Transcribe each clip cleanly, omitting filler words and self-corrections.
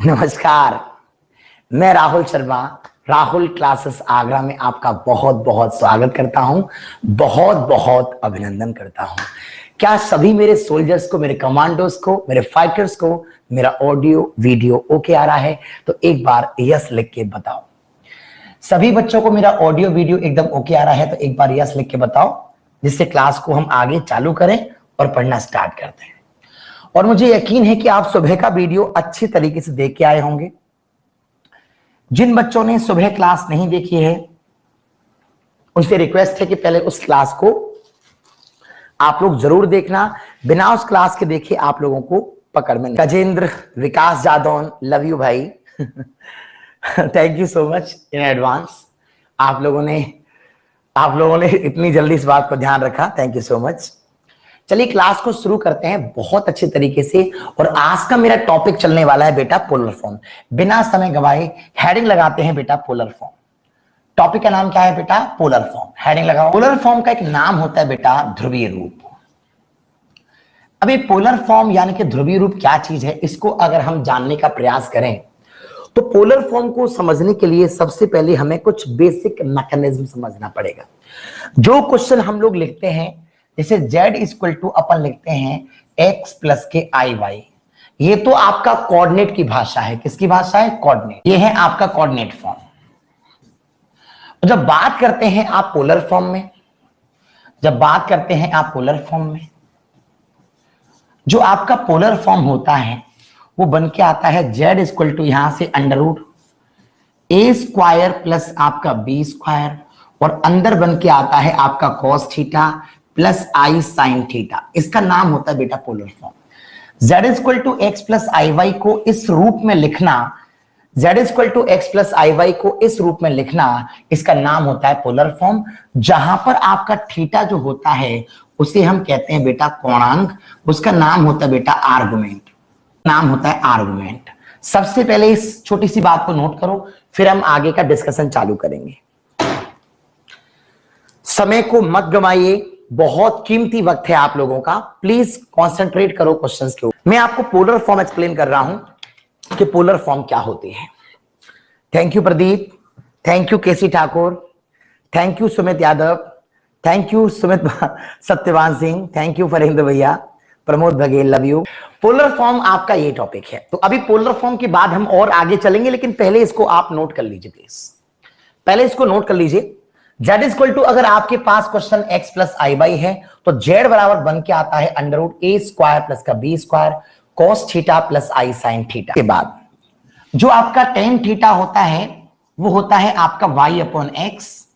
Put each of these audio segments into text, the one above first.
नमस्कार, मैं राहुल शर्मा राहुल क्लासेस आगरा में आपका बहुत बहुत स्वागत करता हूं, बहुत बहुत अभिनंदन करता हूं। क्या सभी मेरे सोल्जर्स को, मेरे कमांडोज को, मेरे फाइटर्स को मेरा ऑडियो वीडियो ओके आ रहा है? तो एक बार यस लिख के बताओ। सभी बच्चों को मेरा ऑडियो वीडियो एकदम ओके आ रहा है? तो एक बार यस लिख के बताओ, जिससे क्लास को हम आगे चालू करें और पढ़ना स्टार्ट करते हैं। और मुझे यकीन है कि आप सुबह का वीडियो अच्छी तरीके से देख के आए होंगे। जिन बच्चों ने सुबह क्लास नहीं देखी है, उनसे रिक्वेस्ट है कि पहले उस क्लास को आप लोग जरूर देखना। बिना उस क्लास के देखे आप लोगों को पकड़ में नहीं। गजेंद्र विकास जादौन, लव यू भाई। Thank you so much in advance. आप लोगों ने इतनी जल्दी इस बात को ध्यान रखा, थैंक यू सो मच। चलिए क्लास को शुरू करते हैं बहुत अच्छे तरीके से। और आज का मेरा टॉपिक चलने वाला है बेटा पोलर फॉर्म। बिना समय गवाए हेडिंग लगाते हैं बेटा पोलर फॉर्म। टॉपिक का नाम क्या है बेटा? Polar form. हेडिंग लगाओ। पोलर फॉर्म का एक नाम होता है बेटा ध्रुवीय रूप। अब ये पोलर फॉर्म यानी कि ध्रुवीय रूप क्या चीज है, इसको अगर हम जानने का प्रयास करें तो पोलर फॉर्म को समझने के लिए सबसे पहले हमें कुछ बेसिक मैकेनिज्म समझना पड़ेगा। जो क्वेश्चन हम लोग लिखते हैं, जैसे z इक्वल टू अपन लिखते हैं x प्लस के आई वाई, ये तो आपका कोऑर्डिनेट की भाषा है। किसकी भाषा है? कोऑर्डिनेट। ये है आपका कोऑर्डिनेट फॉर्म। जब बात करते हैं आप पोलर फॉर्म में, जो आपका पोलर फॉर्म होता है वो बन के आता है z इक्वल टू यहां से under root a square plus आपका बी स्क्वायर, और अंदर बन के आता है आपका cos theta plus i sine theta. इसका नाम होता है बेटा polar form. z equal to x plus i y को इस रूप में लिखना, इसका नाम होता है पोलर फॉर्म। जहां पर आपका थीटा जो होता है उसे हम कहते हैं बेटा कोणांक, उसका नाम होता है बेटा आर्गुमेंट। सबसे पहले इस छोटी सी बात को नोट करो, फिर हम आगे का डिस्कशन चालू करेंगे। समय को मत गवाइए, बहुत कीमती वक्त है आप लोगों का। प्लीज कंसंट्रेट करो क्वेश्चंस के ऊपर। मैं आपको पोलर फॉर्म एक्सप्लेन कर रहा हूं कि पोलर फॉर्म क्या होती है। Thank you Pradeep, thank you K C Thakur, thank you Sumit Yadav, thank you Sumit Satyavan Singh, thank you Farind भैया, Pramod Baghel, love you. Polar form आपका ये टॉपिक है। तो अभी पोलर फॉर्म के बाद हम और आगे चलेंगे, लेकिन पहले इसको आप नोट कर लीजिए प्लीज। पहले इसको नोट कर लीजिए। z इक्वल टू, अगर आपके पास question x plus i y है तो z बराबर बन के आता है under root a square plus का b square cos theta plus i sine theta. के बाद जो आपका टेन थीटा होता है वो होता है आपका y अपॉन एक्स,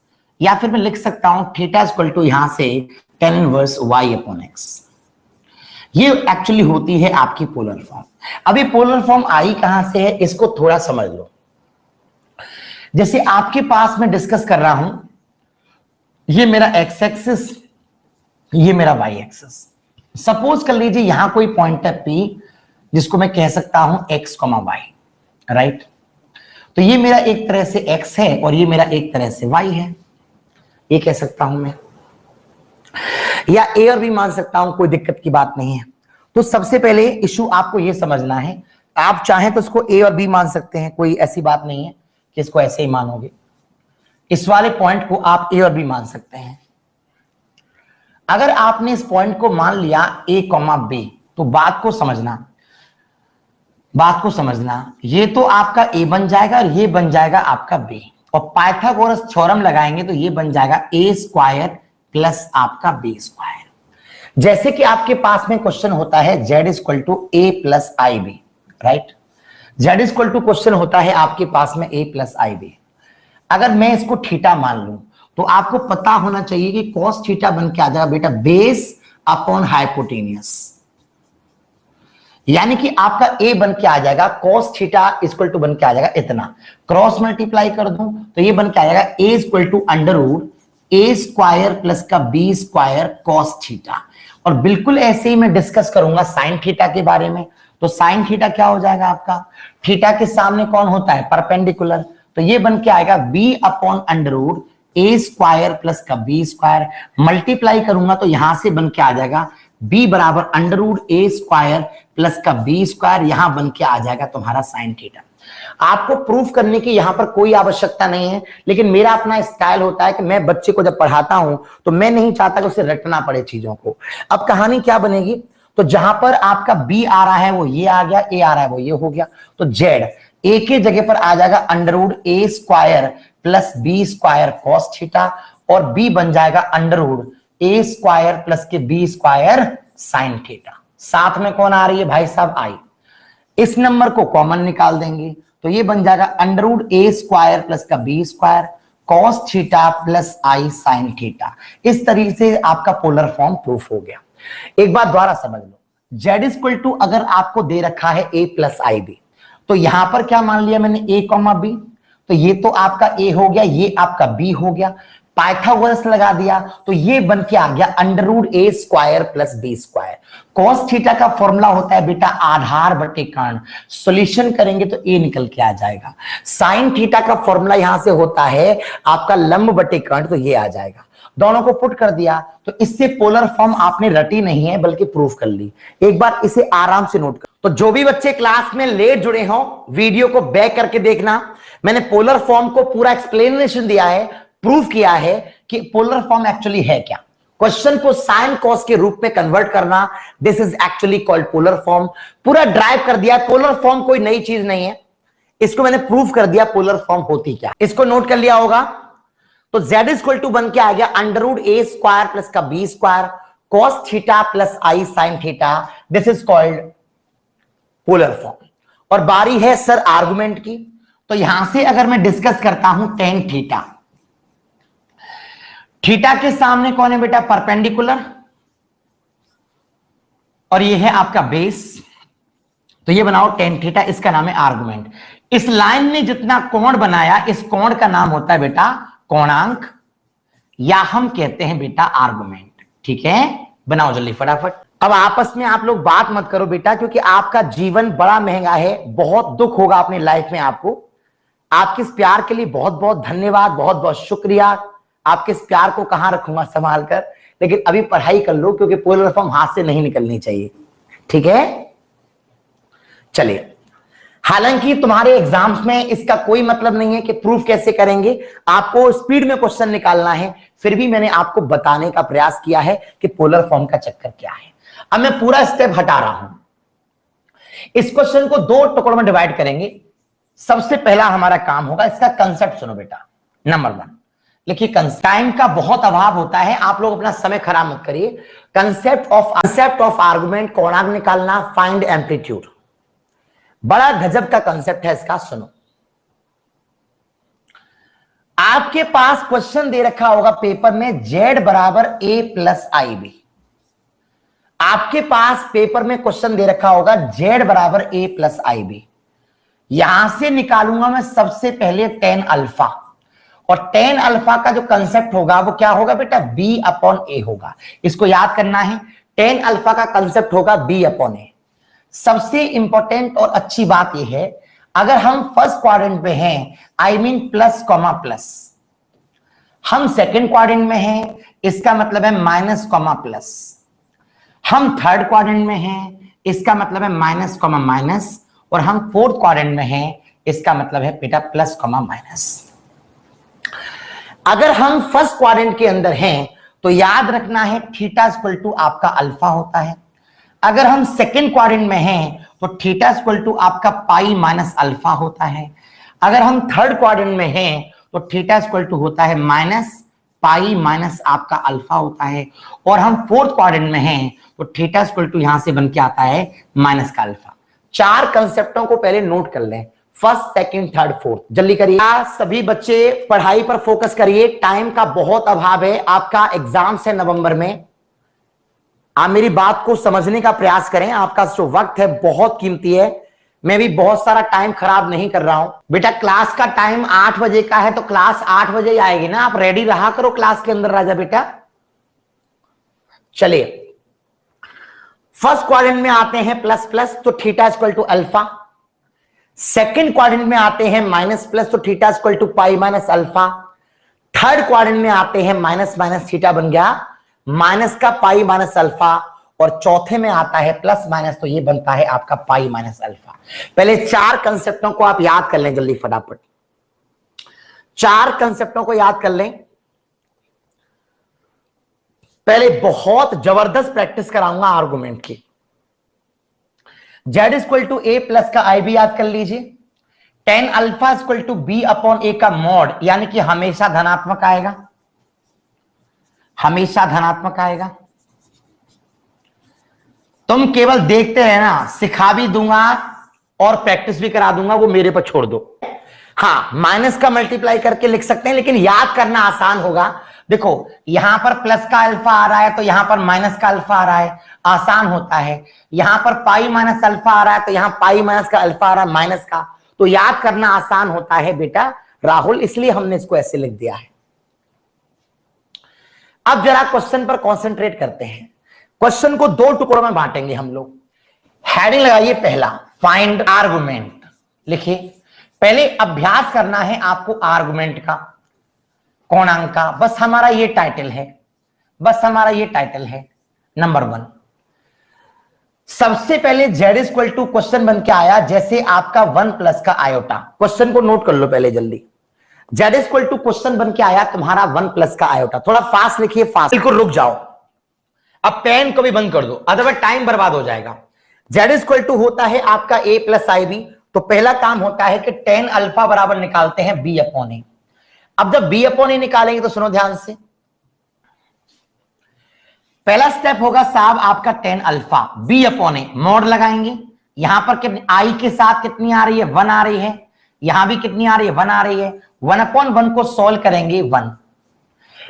या फिर मैं लिख सकता हूं थीटा इक्वल टू यहां से tan inverse y upon x. ये एक्चुअली होती है आपकी पोलर फॉर्म। अभी पोलर फॉर्म आई कहां से है इसको थोड़ा समझ लो। जैसे आपके पास मैं डिस्कस कर रहा हूं, ये मेरा x एक्सिस, ये मेरा y एक्सिस। सपोज कर लीजिए यहां कोई पॉइंट है P, जिसको मैं कह सकता हूं x, y, राइट। तो ये मेरा एक तरह से x है और ये मेरा एक तरह से y है, ये कह सकता हूं मैं, या a और b मान सकता हूं, कोई दिक्कत की बात नहीं है। तो सबसे पहले इशू आपको ये समझना है, आप चाहें तो इसको a और b मान सकते हैं, कोई ऐसी बात नहीं है कि इसको ऐसे ही मानोगे। इस वाले पॉइंट को आप ए और बी मान सकते हैं। अगर आपने इस पॉइंट को मान लिया ए कॉमा बी, तो बात को समझना, ये तो आपका ए बन जाएगा और ये बन जाएगा आपका बी, और पाइथागोरस थ्योरम लगाएंगे तो ये बन जाएगा ए स्क्वायर प्लस आपका बी स्क्वायर। जैसे कि आपके पास में क्वेश्चन होता है z equal to a plus i b, right. z equal to question होता है आपके पास में ए प्लस आई बी। अगर मैं इसको थीटा मान लूं तो आपको पता होना चाहिए कि cos थीटा बन के आ जाएगा बेटा बेस अपॉन हाइपोटेनियस, यानी कि आपका a बन के आ जाएगा cos थीटा इक्वल टू बन के आ जाएगा इतना। क्रॉस मल्टीप्लाई कर दूं तो ये बन के आ जाएगा a equal to under root a square plus का बी स्क्वायर cos थीटा। और बिल्कुल ऐसे ही मैं डिस्कस करूंगा साइन थीटा के बारे में। तो साइन थीटा क्या हो जाएगा आपका? थीटा के सामने कौन होता है? परपेंडिकुलर। तो ये बन के आएगा b upon under root a square plus का बी स्क्वायर, मल्टीप्लाई करूंगा तो यहां से बन के आ जाएगा b बराबर under root a square plus का बी स्क्वायर, यहां बन के आ जाएगा तुम्हारा साइन थीटा। आपको प्रूफ करने की यहां पर कोई आवश्यकता नहीं है, लेकिन मेरा अपना स्टाइल होता है कि मैं बच्चे को जब पढ़ाता हूं तो मैं नहीं चाहता कि उसे रटना पड़े चीजों को। अब कहानी क्या बनेगी, तो जहां पर आपका b आ रहा है वो ये आ गया, a आ रहा है वो ये हो गया, तो z a के जगह पर आ जाएगा under root a square plus b square cos theta, और b बन जाएगा under root a square plus के बी स्क्वायर साइन थीटा। साथ में कौन आ रही है भाई साहब, आई। इस नंबर को कॉमन निकाल देंगे तो ये बन जाएगा under root a square plus का b square cos theta plus i sine theta. इस तरीके से आपका पोलर फॉर्म प्रूफ हो गया। एक बात दोबारा समझ लो, z इक्वल टू अगर आपको दे रखा है a प्लस आई बी, तो यहां पर क्या मान लिया मैंने a कॉमा बी, तो ये तो आपका a हो गया, ये आपका b हो गया, पाइथागोरस लगा दिया तो ये बन के आ गया under root a square plus b square. Cos theta का फॉर्मूला होता है बेटा आधार बटे कर्ण, सॉल्यूशन करेंगे तो ए निकल के आ जाएगा। साइन थीटा का फॉर्मूला यहां से होता है आपका लंब बटे कर्ण, तो ये आ जाएगा। दोनों को पुट कर दिया तो इससे पोलर फॉर्म आपने रटी नहीं है बल्कि प्रूफ कर ली। एक बार इसे आराम से नोट कर, तो जो भी बच्चे क्लास में लेट जुड़े हों वीडियो को बैक करके देखना, मैंने पोलर फॉर्म को पूरा एक्सप्लेनेशन दिया है, प्रूफ किया है कि पोलर फॉर्म एक्चुअली है क्या। क्वेश्चन को साइन कॉस के रूप में कन्वर्ट करना, this is actually called polar form. पूरा ड्राइव कर दिया, पोलर फॉर्म कोई नई चीज नहीं है, इसको मैंने प्रूफ कर दिया पोलर फॉर्म होती क्या। इसको नोट कर लिया होगा, तो z इक्वल टू बन के आ गया under root a square plus का b square cos theta plus i sine theta, this is called polar form. और बारी है सर आर्गुमेंट की, तो यहां से अगर मैं डिस्कस करता हूं टेन थीटा, थीटा के सामने कौन है बेटा, परपेंडिकुलर, और ये है आपका बेस, तो ये बनाओ टेन थीटा, इसका नाम है आर्गुमेंट। इस लाइन ने जितना कोण बनाया, इस कोण का नाम होता है बेटा कोणांक, या हम कहते हैं बेटा आर्गुमेंट। ठीक है, बनाओ जल्दी फटाफट। अब आपस में आप लोग बात मत करो बेटा, क्योंकि आपका जीवन बड़ा महंगा है, बहुत दुख होगा अपनी लाइफ में आपको। आपके इस प्यार के लिए बहुत बहुत धन्यवाद, बहुत बहुत शुक्रिया। आपके इस प्यार को कहां रखूंगा संभाल कर, लेकिन अभी पढ़ाई कर लो, क्योंकि पोलर फॉर्म हाथ से नहीं निकलनी चाहिए। ठीक है, चलिए। हालांकि तुम्हारे एग्जाम्स में इसका कोई मतलब नहीं है कि प्रूफ कैसे करेंगे, आपको स्पीड में क्वेश्चन निकालना है, फिर भी मैंने आपको बताने का प्रयास किया है कि पोलर फॉर्म का चक्कर क्या है। अब मैं पूरा स्टेप हटा रहा हूं। इस क्वेश्चन को दो टुकड़ों में डिवाइड करेंगे। सबसे पहला हमारा काम होगा, इसका कंसेप्ट सुनो बेटा। नंबर वन देखिए, टाइम का बहुत अभाव होता है, आप लोग अपना समय खराब मत करिए। कंसेप्ट ऑफ आर्गुमेंट, कोणांक निकालना, फाइंड एम्पलीट्यूड, बड़ा गजब का कंसेप्ट है इसका। सुनो, आपके पास क्वेश्चन दे रखा होगा पेपर में z बराबर a प्लस आई बी। आपके पास पेपर में क्वेश्चन दे रखा होगा z बराबर a प्लस आई बी। यहां से निकालूंगा मैं सबसे पहले टेन अल्फा, और टेन अल्फा का जो कंसेप्ट होगा वो क्या होगा बेटा, b अपॉन a होगा। इसको याद करना है, टेन अल्फा का कंसेप्ट होगा b अपॉन a। सबसे इंपॉर्टेंट और अच्छी बात यह है, अगर हम फर्स्ट क्वाड्रेंट में हैं, I mean plus comma plus, हम सेकंड क्वाड्रेंट में हैं, इसका मतलब है माइनस कॉमा प्लस, हम थर्ड क्वाड्रेंट में हैं, इसका मतलब है माइनस कॉमा माइनस, और हम फोर्थ क्वाड्रेंट में हैं, इसका मतलब है बेटा प्लस कॉमा माइनस। अगर हम फर्स्ट क्वाड्रेंट के अंदर हैं तो याद रखना है थीटा इक्वल टू आपका अल्फा होता है। अगर हम सेकंड क्वाड्रेंट में हैं तो थीटा इक्वल टू आपका पाई माइनस अल्फा होता है। अगर हम थर्ड क्वाड्रेंट में हैं तो थीटा इक्वल टू होता है माइनस पाई माइनस आपका अल्फा होता है। और हम फोर्थ क्वाड्रेंट में हैं तो थीटा इक्वल टू यहां से बन के आता है माइनस का अल्फा। चार कंसेप्टों को पहले नोट कर लें, फर्स्ट सेकंड थर्ड फोर्थ। जल्दी करिए, सभी बच्चे पढ़ाई पर फोकस करिए, टाइम का बहुत अभाव है, आपका एग्जाम्स है नवंबर में। आप मेरी बात को समझने का प्रयास करें, आपका जो वक्त है बहुत कीमती है। मैं भी बहुत सारा टाइम खराब नहीं कर रहा हूं बेटा। क्लास का टाइम 8 बजे का है तो क्लास 8 बजे आएगी ना, आप रेडी रहा करो क्लास के अंदर राजा बेटा। चलिए, फर्स्ट क्वाड्रेंट में आते हैं प्लस प्लस तो theta equal to alpha. Second quadrant में आते हैं माइनस प्लस तो theta equal to pi minus alpha. Third quadrant में आते हैं माइनस माइनस थीटा बन गया माइनस का पाई माइनस अल्फा, और चौथे में आता है प्लस माइनस, तो ये बनता है आपका पाई माइनस अल्फा। पहले चार कंसेप्टों को आप याद कर लें जल्दी फटाफट, चार कंसेप्टों को याद कर लें। पहले बहुत जबरदस्त प्रैक्टिस कराऊंगा आर्गुमेंट की। z equal to a plus का आई भी याद कर लीजिए। Tan alpha equal to b upon a का मॉड, यानी कि हमेशा धनात्मक आएगा, हमेशा धनात्मक आएगा। तुम केवल देखते रहना, सिखा भी दूंगा और प्रैक्टिस भी करा दूंगा, वो मेरे पर छोड़ दो। हाँ, माइनस का मल्टीप्लाई करके लिख सकते हैं, लेकिन याद करना आसान होगा। देखो यहां पर प्लस का अल्फा आ रहा है तो यहां पर माइनस का अल्फा आ रहा है, आसान होता है। यहां पर पाई माइनस अल्फा आ रहा है तो यहां पाई माइनस का अल्फा आ रहा है माइनस का, तो याद करना आसान होता है बेटा राहुल, इसलिए हमने इसको ऐसे लिख दिया है। अब जरा क्वेश्चन पर कंसंट्रेट करते हैं। क्वेश्चन को दो टुकड़ों में बांटेंगे हम लोग। हेडिंग लगाइए पहला, फाइंड आर्गुमेंट। लिखिए, पहले अभ्यास करना है आपको आर्गुमेंट का, कोणांक का। बस हमारा ये टाइटल है, बस हमारा ये टाइटल है। नंबर 1, सबसे पहले z इक्वल टू क्वेश्चन बन के आया जैसे आपका 1 प्लस का आयोटा। क्वेश्चन को नोट कर लो पहले जल्दी। z इक्वल टू क्वेश्चन बन के आया तुम्हारा 1 प्लस का आयोटा। थोड़ा फास्ट लिखिए, फास्ट, बिल्कुल रुक जाओ, अब पेन को भी बंद कर दो, अदरवाइज टाइम बर्बाद हो जाएगा। z इक्वल टू होता है आपका a प्लस आई बी, तो पहला काम होता है कि टेन अल्फा बराबर निकालते हैं b अपॉन ए। अब जब b अपॉन ए निकालेंगे तो सुनो ध्यान से, पहला स्टेप होगा साहब आपका टेन अल्फा, b अपॉन ए, मोड लगाएंगे। यहां पर कितनी आई के साथ कितनी आ रही है, 1 आ रही है, यहां भी कितनी आ रही है, 1 आ रही है। 1 अपॉन 1 को सॉल्व करेंगे 1।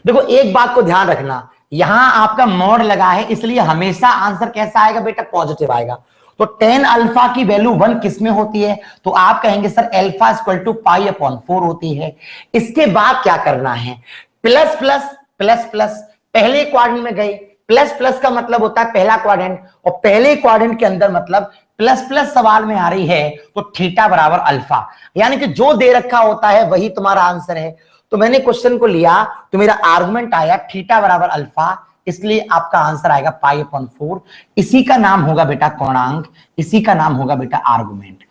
देखो एक बात को ध्यान रखना, यहां आपका मोड लगा है इसलिए हमेशा आंसर कैसा आएगा बेटा, पॉजिटिव आएगा। तो टेन अल्फा की वैल्यू 1 किस में होती है, तो आप कहेंगे sir alpha equal to pi upon 4 होती है। इसके बाद क्या करना है, प्लस प्लस प्लस प्लस, पहले क्वाड्रेंट में गए, प्लस प्लस का मतलब होता है पहला क्वाड्रेंट, और पहले क्वाड्रेंट के अंदर मतलब प्लस प्लस सवाल में आ रही है तो थीटा बराबर अल्फा, यानी कि जो दे रखा होता है वही तुम्हारा आंसर है। तो मैंने क्वेश्चन को लिया तो मेरा आर्गुमेंट आया थीटा बराबर अल्फा, इसलिए आपका आंसर आएगा पाई अपॉन 4। इसी का नाम होगा बेटा कोणांक, इसी का नाम होगा बेटा आर्गुमेंट।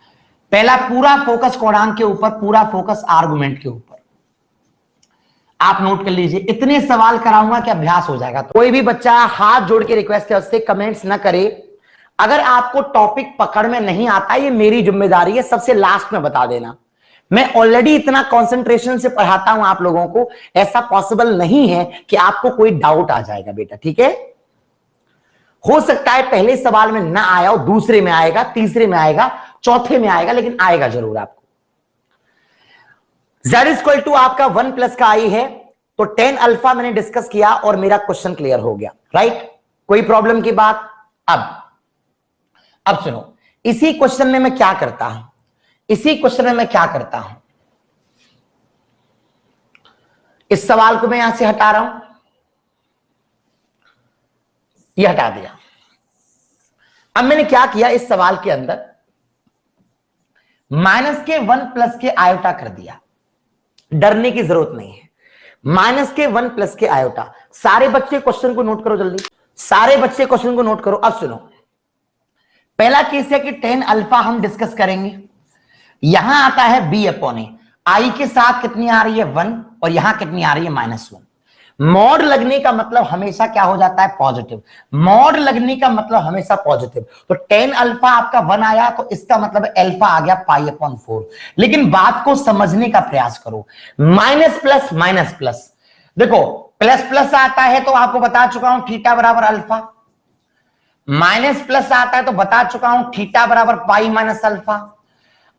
पहला पूरा फोकस कोणांक के ऊपर, पूरा फोकस आर्गुमेंट के ऊपर। आप नोट कर लीजिए, इतने सवाल कराऊंगा कि अभ्यास हो जाएगा। तो कोई भी बच्चा हाथ जोड़ के रिक्वेस्ट है उससे कमेंट्स ना करे। अगर आपको टॉपिक पकड़ में नहीं आता, ये मेरी जिम्मेदारी है, सबसे लास्ट में बता देना। मैं ऑलरेडी इतना कंसंट्रेशन से पढ़ाता हूं आप लोगों को, ऐसा पॉसिबल नहीं है कि आपको कोई डाउट आ जाएगा बेटा, ठीक है। हो सकता है पहले सवाल में ना आया हो, दूसरे में आएगा, तीसरे में आएगा, चौथे में आएगा, लेकिन आएगा जरूर आपको। z इक्वल टू आपका 1 प्लस का आई है, तो टेन अल्फा मैंने डिस्कस किया और मेरा क्वेश्चन क्लियर हो गया, राइट। कोई प्रॉब्लम की बात। अब सुनो, इसी क्वेश्चन में मैं क्या करता हूं, इसी क्वेश्चन में मैं क्या करता हूं, इस सवाल को मैं यहां से हटा रहा हूं, यह हटा दिया। अब मैंने क्या किया, इस सवाल के अंदर माइनस के 1 प्लस के आयोटा कर दिया। डरने की जरूरत नहीं है, माइनस के 1 प्लस के आयोटा। सारे बच्चे क्वेश्चन को नोट करो जल्दी, सारे बच्चे क्वेश्चन को नोट करो। अब सुनो, पहला केस है कि टेन अल्फा हम डिस्कस करेंगे। यहां आता है बी अपॉन ए, आई के साथ कितनी आ रही है 1, और यहां कितनी आ रही है -1। मॉड लगने का मतलब हमेशा क्या हो जाता है, पॉजिटिव। मॉड लगने का मतलब हमेशा पॉजिटिव। तो टेन अल्फा आपका 1 आया तो इसका मतलब अल्फा आ गया पाई अपॉन 4। लेकिन बात को समझने का प्रयास करो, माइनस प्लस माइनस प्लस, देखो प्लस प्लस आता है तो आपको बता चुका हूं थीटा बराबर अल्फा, माइनस प्लस आता है तो बता चुका हूं थीटा बराबर पाई माइनस अल्फा।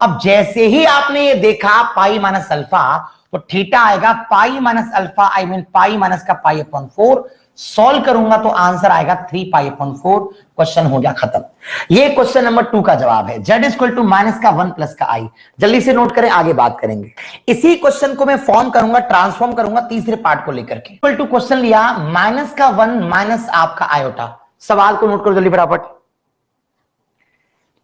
अब जैसे ही आपने ये देखा पाई माइनस अल्फा, तो थीटा आएगा पाई minus alpha, I mean pi minus का पाई अपॉन 4। सॉल्व करूंगा तो आंसर आएगा 3 पाई अपॉन 4। क्वेश्चन हो गया खत्म। ये क्वेश्चन नंबर 2 का जवाब है। z इक्वल टू माइनस का 1 प्लस का आई। जल्दी से नोट करें, आगे बात करेंगे। इसी क्वेश्चन को मैं फॉर्म करूंगा, ट्रांसफॉर्म करूंगा तीसरे पार्ट को लेकर के। इक्वल टू क्वेश्चन लिया, माइनस का 1 माइनस आपका आयोटा। सवाल को नोट करो जल्दी फटाफट।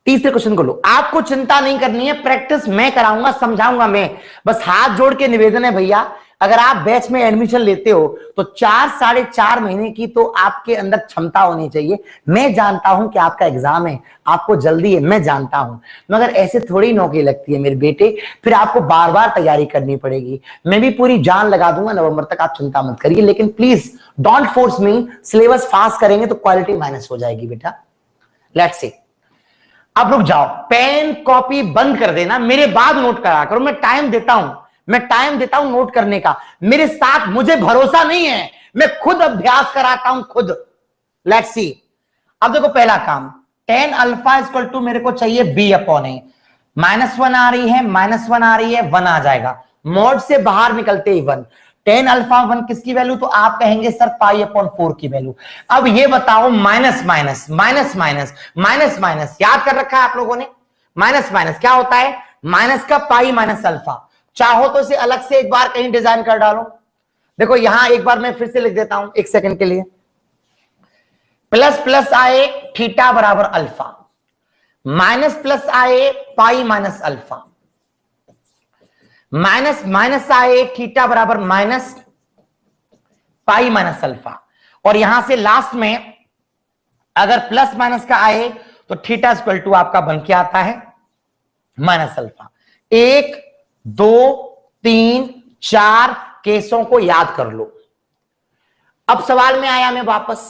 तीसरे क्वेश्चन को लो, आपको चिंता नहीं करनी है, प्रैक्टिस मैं कराऊंगा, समझाऊंगा मैं। बस हाथ जोड़ के निवेदन है भैया, अगर आप बैच में एडमिशन लेते हो तो 4-4.5 महीने की तो आपके अंदर क्षमता होनी चाहिए। मैं जानता हूं कि आपका एग्जाम है, आपको जल्दी है, मैं जानता हूं, मगर ऐसे थोड़ी नौकरी लगती है मेरे बेटे, फिर आपको बार बार तैयारी करनी पड़ेगी। मैं भी पूरी जान लगा दूंगा नवंबर तक, आप चिंता मत करिए, लेकिन please don't force me. Syllabus fast करेंगे तो क्वालिटी माइनस हो जाएगी बेटा। लेट्स सी, अब रुक जाओ, पेन कॉपी बंद कर देना, मेरे बाद नोट करा करो। मैं टाइम देता हूं, मैं टाइम देता हूं नोट करने का, मेरे साथ मुझे भरोसा नहीं है, मैं खुद अभ्यास कराता हूं खुद। लेट्स सी, अब देखो पहला काम, टेन अल्फा इक्वल टू मेरे को चाहिए बी अपॉन ए। -1 आ रही है, -1 आ रही है, 1 आ जाएगा, मॉड से बाहर निकलते ही 1। टेन अल्फा 1 किसकी वैल्यू, तो आप कहेंगे सर पाई अपॉन 4 की वैल्यू। अब ये बताओ, minus minus minus minus minus minus याद कर रखा है आप लोगों ने? माइनस माइनस क्या होता है? माइनस का पाई माइनस अल्फा। चाहो तो इसे अलग से एक बार कहीं डिजाइन कर डालो। देखो यहां एक बार मैं फिर से लिख देता हूं एक सेकंड के लिए, प्लस प्लस आए थीटा बराबर अल्फा, माइनस प्लस आए पाई माइनस अल्फा, माइनस माइनस आए थीटा बराबर माइनस पाई माइनस अल्फा, और यहां से लास्ट में अगर प्लस माइनस का आए तो थीटा इक्वल टू आपका बन के आता है माइनस अल्फा। 1 2 3 4 केसों को याद कर लो। अब सवाल में आया मैं वापस,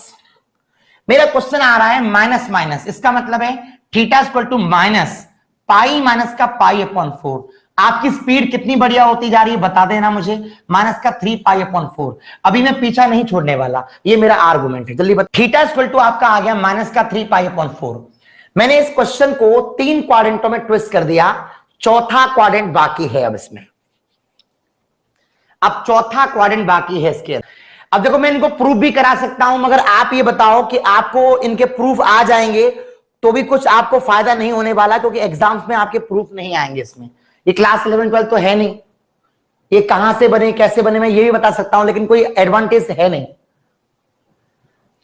मेरा क्वेश्चन आ रहा है माइनस माइनस, इसका मतलब है theta equal to minus pi minus का पाई अपॉन 4। आपकी स्पीड कितनी बढ़िया होती जा रही है बता देना मुझे, माइनस का 3 पाई अपॉन 4। अभी मैं पीछा नहीं छोड़ने वाला, ये मेरा आर्गुमेंट है, जल्दी बता। थीटा इक्वल टू आपका आ गया माइनस का 3 पाई अपॉन 4। मैंने इस क्वेश्चन को 3 क्वाड्रेंटों में ट्विस्ट कर दिया, चौथा क्वाड्रेंट बाकी है। अब इसमें अब चौथा क्वाड्रेंट बाकी है इसके। अब देखो मैं इनको प्रूफ भी करा सकता हूं, मगर आप ये बताओ कि आपको इनके प्रूफ आ जाएंगे तो भी कुछ आपको फायदा नहीं होने वाला, क्योंकि एग्जाम्स में आपके प्रूफ नहीं आएंगे इसमें। ये क्लास 11-12 तो है नहीं, ये कहां से बने कैसे बने मैं ये भी बता सकता हूं, लेकिन कोई एडवांटेज है नहीं।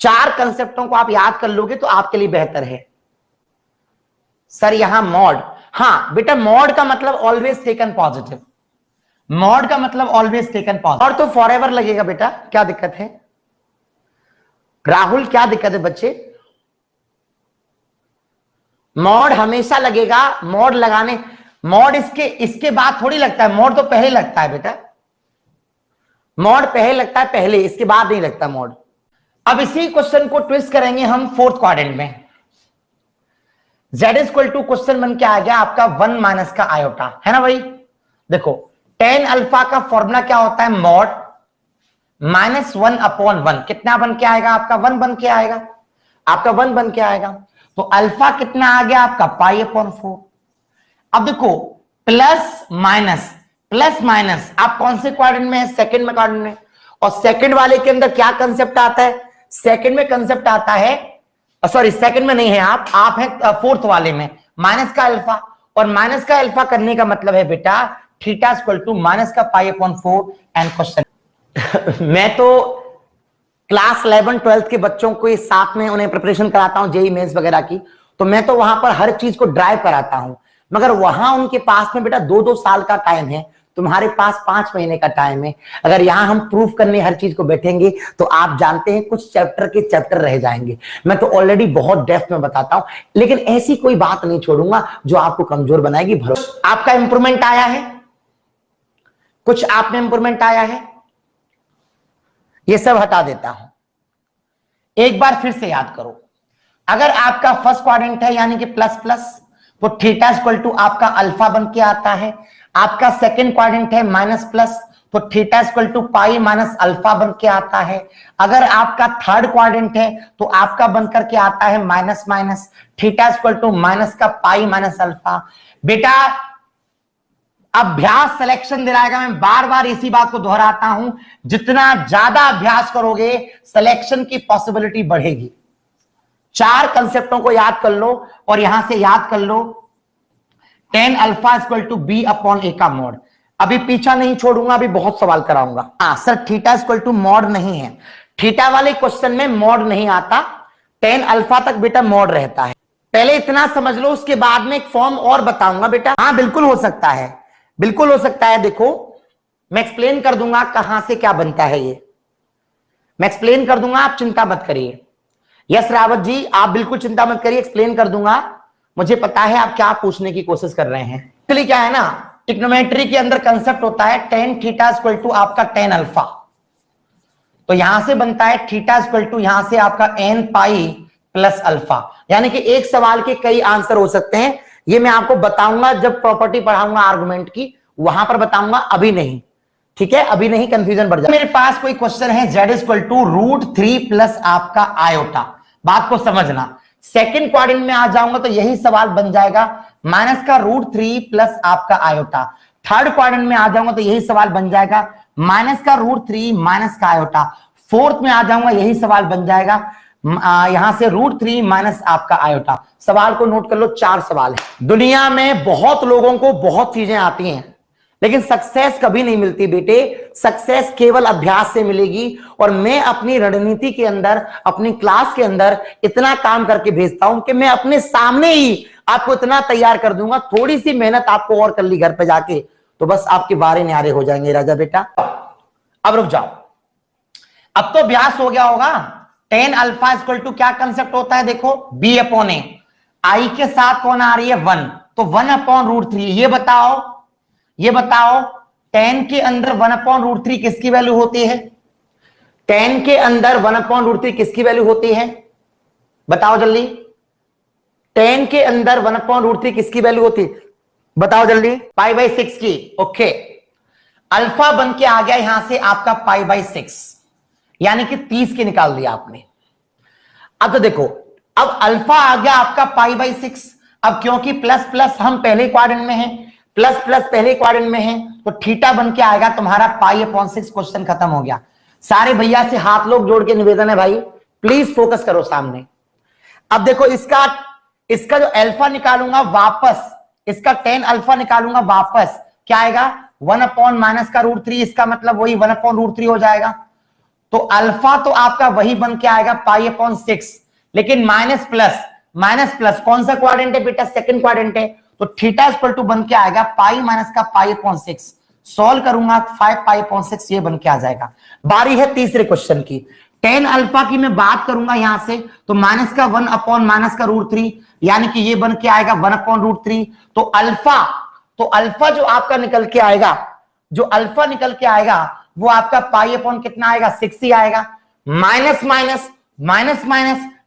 4 कंसेप्टों को आप याद कर लोगे तो आपके लिए बेहतर है। सर यहां मॉड, हाँ बेटा मॉड का मतलब ऑलवेज टेकन पॉजिटिव, मॉड का मतलब ऑलवेज टेकन पॉजिटिव, और तो फॉरएवर लगेगा बेटा, क्या दिक्कत है? राहुल क्या दिक्कत है बच्चे? मॉड हमेशा लगेगा, मॉड लगाने, मॉड इसके बाद थोड़ी लगता है, मॉड तो पहले लगता है बेटा, मॉड पहले लगता है, पहले, इसके बाद नहीं लगता मॉड। अब इसी क्वेश्चन को ट्विस्ट करेंगे हम फोर्थ क्वाड्रेंट में। z इक्वल टू क्वेश्चन बन के आ गया आपका 1 माइनस का आयोटा, है ना भाई? देखो टेन अल्फा का फॉर्मूला क्या होता है? Mod -1 upon 1। कितना बन के आएगा आपका? 1 बन के आएगा, आपका 1 बन के आएगा। तो अल्फा कितना आ गया आपका? पाई अपॉन 4। अब देखो प्लस माइनस आप कौन से क्वाड्रेंट में है? सेकंड में क्वाड्रेंट में। और सेकंड वाले के अंदर क्या कंसेप्ट आता है? सेकंड में कंसेप्ट आता है, सॉरी सेकंड में नहीं है, आप है फोर्थ वाले में, माइनस का अल्फा। और माइनस का अल्फा करने का मतलब है बेटा थीटा इक्वल टू माइनस का पाई अपॉन 4 एंड क्वेश्चन। मैं तो क्लास 11-12 के बच्चों को इस साथ में उन्हें प्रिपरेशन कराता हूं जेईई मेंस वगैरह की, तो मैं तो वहां पर हर चीज को ड्राइव कराता हूं, मगर वहां उनके पास में बेटा 2-2 साल का टाइम है, तुम्हारे पास 5 महीने का टाइम है। अगर यहां हम प्रूफ करने हर चीज को बैठेंगे तो आप जानते हैं कुछ चैप्टर के चैप्टर रह जाएंगे। मैं तो ऑलरेडी बहुत डेप्थ में बताता हूं, लेकिन ऐसी कोई बात नहीं छोड़ूंगा जो आपको कमजोर बनाएगी। भरोसा आपका इंप्रूवमेंट आया है, कुछ आप में इंप्रूवमेंट आया है, ये सब हटा देता हूं। एक बार फिर से याद करो, अगर आपका फर्स्ट क्वाड्रेंट है यानी कि प्लस प्लस, तो थीटा इक्वल टू आपका अल्फा बन के आता है। आपका सेकंड क्वाड्रेंट है माइनस प्लस, तो theta equal to pi minus alpha बन के आता है। अगर आपका थर्ड क्वाड्रेंट है तो आपका बनकर के आता है minus minus, theta equal to minus का पाई माइनस अल्फा। बेटा अभ्यास सिलेक्शन दिलाएगा, मैं बार बार इसी बात को दोहराता हूं, जितना ज्यादा अभ्यास करोगे सिलेक्शन की पॉसिबिलिटी बढ़ेगी। 4 कंसेप्टों को याद कर लो और यहां से याद कर लो tan alpha equal to b upon a का मॉड। अभी पीछा नहीं छोड़ूंगा, अभी बहुत सवाल कराऊंगा। Sir theta equal to mod नहीं है, थीटा वाले क्वेश्चन में मॉड नहीं आता, टेन अल्फा तक बेटा मॉड रहता है। पहले इतना समझ लो, उसके बाद में एक फॉर्म और बताऊंगा बेटा। हाँ बिल्कुल हो सकता है, बिल्कुल हो सकता है। देखो मैं एक्सप्लेन कर दूंगा कहां से क्या बनता है, ये मैं एक्सप्लेन कर दूंगा, आप चिंता मत करिए। यस रावत जी, आप बिल्कुल चिंता मत करिए, एक्सप्लेन कर दूंगा। मुझे पता है आप क्या पूछने की कोशिश कर रहे हैं। एक्चुअली क्या है ना, ट्रिग्नोमेट्री के अंदर कंसेप्ट होता है tan थीटा इक्वल टू आपका tan अल्फा। तो यहां से बनता है थीटा इक्वल टू यहां से आपका n पाई प्लस अल्फा। यानी कि एक सवाल के कई आंसर हो सकते हैं। ये मैं आपको बताऊंगा जब प्रॉपर्टी पढ़ाऊंगा आर्गुमेंट की, वहां पर बताऊंगा, अभी नहीं। ठीक है, अभी नहीं, कंफ्यूजन बढ़ जाए। मेरे पास कोई क्वेश्चन है z इक्वल टू √3 प्लस आपका आयोटा। बात को समझना, सेकंड क्वाड्रेंट में आ जाऊंगा तो यही सवाल बन जाएगा माइनस का √3 प्लस आपका आयोटा। थर्ड क्वाड्रेंट में आ जाऊंगा तो यही सवाल बन जाएगा माइनस का √3 माइनस का आयोटा। फोर्थ में आ जाऊंगा यही सवाल बन जाएगा यहां से √3 माइनस आपका आयोटा। सवाल को नोट कर लो, 4 सवाल है। दुनिया में बहुत लोगों को बहुत चीजें आती हैं, लेकिन सक्सेस कभी नहीं मिलती बेटे। सक्सेस केवल अभ्यास से मिलेगी। और मैं अपनी रणनीति के अंदर, अपनी क्लास के अंदर इतना काम करके भेजता हूं कि मैं अपने सामने ही आपको इतना तैयार कर दूंगा। थोड़ी सी मेहनत आपको और कर ली घर पे जाके तो बस आपके वारे न्यारे हो जाएंगे राजा बेटा। अब रुक जाओ, अब तो अभ्यास हो गया होगा। tan अल्फा इक्वल टू क्या कंसेप्ट होता है, देखो b अपॉन ए, आई के साथ कौन आ रही है 1, तो 1 अपॉन √3। ये बताओ tan के अंदर 1 अपॉन √3 किसकी वैल्यू होती है? tan के अंदर 1 अपॉन √3 किसकी वैल्यू होती है? बताओ जल्दी। tan के अंदर 1 अपॉन √3 किसकी वैल्यू होती है? बताओ जल्दी। π/6 की। ओके, अल्फा बन के आ गया यहां से आपका π/6, यानी कि 30 की निकाल दिया आपने। अब तो देखो, अब अल्फा आ गया आपका π/6। अब क्योंकि प्लस प्लस हम पहले क्वाड्रेंट में हैं, प्लस प्लस पहले क्वाड्रेंट में है, तो थीटा बन के आएगा तुम्हारा π/6। क्वेश्चन खत्म हो गया। सारे भैया से हाथ लोग जोड़ के निवेदन है भाई, प्लीज फोकस करो सामने। अब देखो इसका जो अल्फा निकालूंगा वापस, इसका tan अल्फा निकालूंगा वापस, क्या आएगा 1 अपॉन माइनस का √3। इसका मतलब वही 1 अपॉन √3 हो जाएगा। तो अल्फा तो आपका वही बन के आएगा π/6, लेकिन माइनस प्लस कौन सा क्वाड्रेंट है बेटा? सेकंड क्वाड्रेंट है। तो थीटा इक्वल टू बन के आएगा पाई माइनस का π/6। सॉल्व करूंगा 5π/6 ये बन के आ जाएगा। बारी है तीसरे क्वेश्चन की। tan अल्फा की मैं बात करूंगा यहां से, तो माइनस का 1 अपॉन माइनस का √3, यानी कि ये बन के आएगा 1 अपॉन √3। तो अल्फा जो आपका निकल के आएगा, जो अल्फा निकल के आएगा वो आपका पाई अपॉन कितना आएगा? 6 ही आएगा। Minus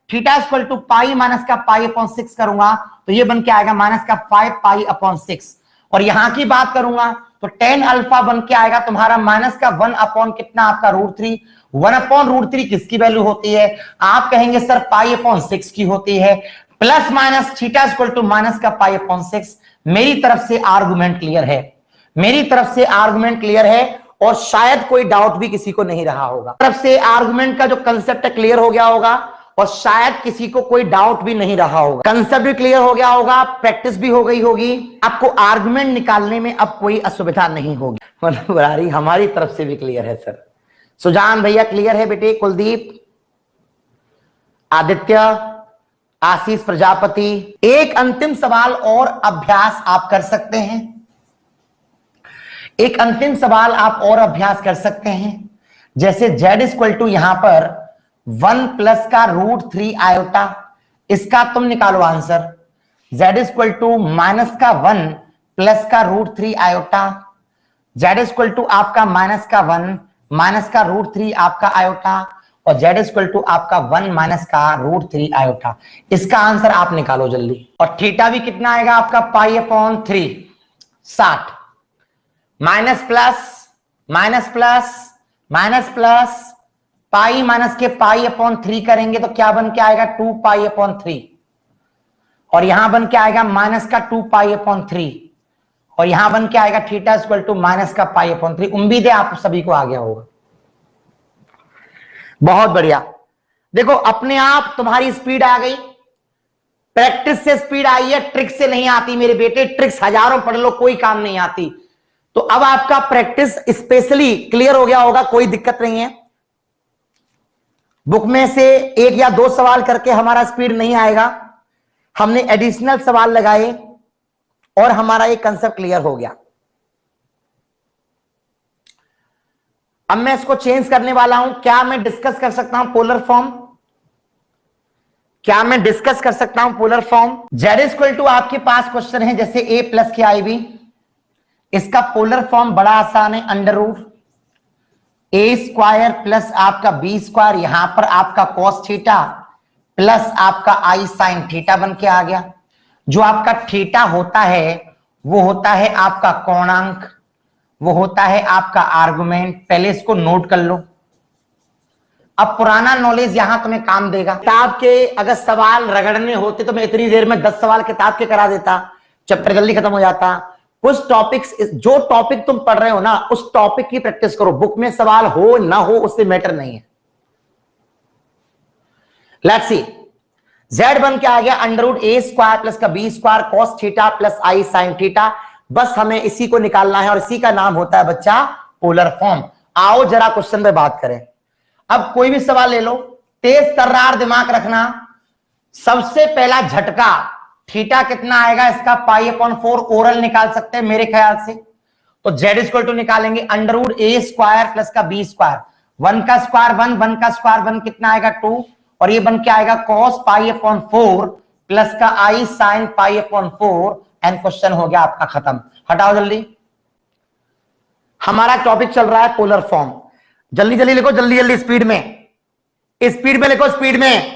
theta equal to pi minus का π/6 करूंगा तो ये बन के आएगा माइनस का 5π/6। और यहां की बात करूंगा तो tan अल्फा बन के आएगा तुम्हारा माइनस का 1 अपॉन कितना आपका √3। 1 अपॉन √3 किसकी वैल्यू होती है? आप कहेंगे सर π/6 की होती है। Plus minus theta equal to minus का π/6। मेरी तरफ से आर्गुमेंट क्लियर है, और शायद कोई डाउट भी किसी को नहीं रहा होगा। तरफ से आर्गुमेंट का जो कंसेप्ट है क्लियर हो गया होगा, और शायद किसी को कोई डाउट भी नहीं रहा होगा। कंसेप्ट भी क्लियर हो गया होगा, प्रैक्टिस भी हो गई होगी, आपको आर्गुमेंट निकालने में अब कोई असुविधा नहीं होगी। मतलब हमारी तरफ से भी क्लियर है सर। सुजान भैया क्लियर है बेटे, कुलदीप, आदित्य, आशीष प्रजापति। एक अंतिम सवाल और अभ्यास आप कर सकते हैं, एक अंतिम सवाल आप और अभ्यास कर सकते हैं। जैसे z इक्वल टू यहां पर 1 प्लस का √3 आयोटा, इसका तुम निकालो answer. z equal to minus का 1 प्लस का √3 आयोटा, z इक्वल टू आपका माइनस का 1 माइनस का √3 आपका आयोटा, और z इक्वल टू आपका 1 माइनस का √3 आयोटा। इसका आंसर आप निकालो जल्दी। और थीटा भी कितना आएगा आपका π/3, 60। माइनस प्लस पाई माइनस के π/3 करेंगे तो क्या बन के आएगा 2π/3, और यहां बन के आएगा माइनस का 2π/3, और यहां बन के आएगा थीटा इक्वल टू माइनस का π/3। उम्मीद है आप सभी को आ गया होगा। बहुत बढ़िया। देखो अपने आप तुम्हारी स्पीड आ गई, प्रैक्टिस से स्पीड आई है, ट्रिक से नहीं आती मेरे बेटे। ट्रिक्स हजारों पढ़ लो, कोई काम नहीं आती। तो अब आपका प्रैक्टिस स्पेशली क्लियर हो गया होगा, कोई दिक्कत नहीं है। बुक में से 1 या 2 सवाल करके हमारा स्पीड नहीं आएगा, हमने एडिशनल सवाल लगाए और हमारा एक कंसेप्ट क्लियर हो गया। अब मैं इसको चेंज करने वाला हूं। क्या मैं डिस्कस कर सकता हूं पोलर फॉर्म? क्या मैं डिस्कस कर सकता हूं polar form? Z equal to आपके पास क्वेश्चन है जैसे ए प्लस के आई बी, इसका पोलर फॉर्म बड़ा आसान है, under root a square plus आपका बी स्क्वायर, यहां पर आपका कॉस थीटा प्लस आपका आई साइन थीटा बन के आ गया। जो आपका थीटा होता है वो होता है आपका कोणांक, वो होता है आपका आर्गुमेंट। पहले इसको नोट कर लो। अब पुराना नॉलेज यहां तुम्हें काम देगा। किताब के अगर सवाल रगड़ने होते तो मैं इतनी देर में 10 सवाल किताब के करा देता, चैप्टर जल्दी खत्म हो जाता। कुछ टॉपिक्स, जो टॉपिक तुम पढ़ रहे हो ना उस टॉपिक की प्रैक्टिस करो। बुक में सवाल हो ना हो उससे मैटर नहीं है। लेट्स सी, जेड बन के आ गया under root a square plus का b square cos theta plus i sine theta. बस हमें इसी को निकालना है और इसी का नाम होता है बच्चा पोलर फॉर्म। आओ जरा क्वेश्चन पे बात करें। अब कोई भी सवाल ले लो, तेज तर्रार दिमाग रखना। सबसे पहला झटका, थीटा कितना आएगा इसका पाई अपॉन 4 ओरल निकाल सकते हैं मेरे ख्याल से। तो जेड इक्वल टू निकालेंगे under root a square plus का बी स्क्वायर, 1 का स्क्वायर 1, 1 का स्क्वायर 1 कितना आएगा 2, और ये बन के आएगा कॉस पाई अपॉन 4 प्लस का i sine pi upon 4 and question हो गया आपका खत्म। हटाओ जल्दी। हमारा टॉपिक चल रहा है पोलर फॉर्म। जल्दी जल्दी लिखो, जल्दी जल्दी स्पीड में, स्पीड में लिखो, स्पीड में।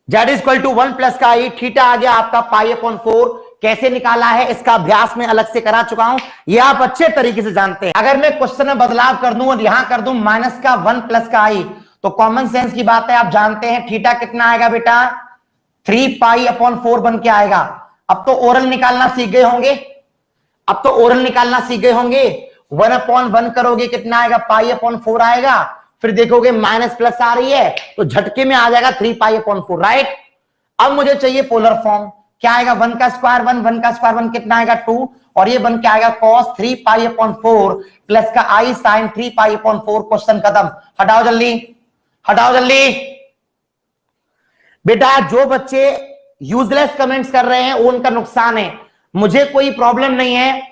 जेड इक्वल टू 1 प्लस का आई, थीटा आ गया आपका पाई अपॉन 4। कैसे निकाला है इसका अभ्यास में अलग से करा चुका हूं, ये आप अच्छे तरीके से जानते हैं। अगर मैं क्वेश्चन में बदलाव कर दूं और यहां कर दूं माइनस का 1 प्लस का आई, तो कॉमन सेंस की बात है, आप जानते हैं थीटा कितना आएगा बेटा 3 पाई अपॉन 4 बन के आएगा। अब तो ओरल निकालना सीख गए होंगे, अब तो ओरल निकालना सीख गए होंगे। 1 अपॉन 1 करोगे कितना आएगा पाई अपॉन 4 आएगा, फिर देखोगे माइनस प्लस आ रही है तो झटके में आ जाएगा 3 पाई अपॉन 4, राइट। अब मुझे चाहिए पोलर फॉर्म। क्या आएगा 1 का स्क्वायर 1, 1 का स्क्वायर 1 कितना आएगा 2, और ये बन के आएगा cos 3 पाई अपॉन 4 प्लस का i sign 3 pi upon 4। Question खत्म। हटाओ जल्दी, हटाओ जल्दी। बेटा जो बच्चे यूजलेस कमेंट्स कर रहे हैं वो उनका नुकसान है, मुझे कोई प्रॉब्लम नहीं है।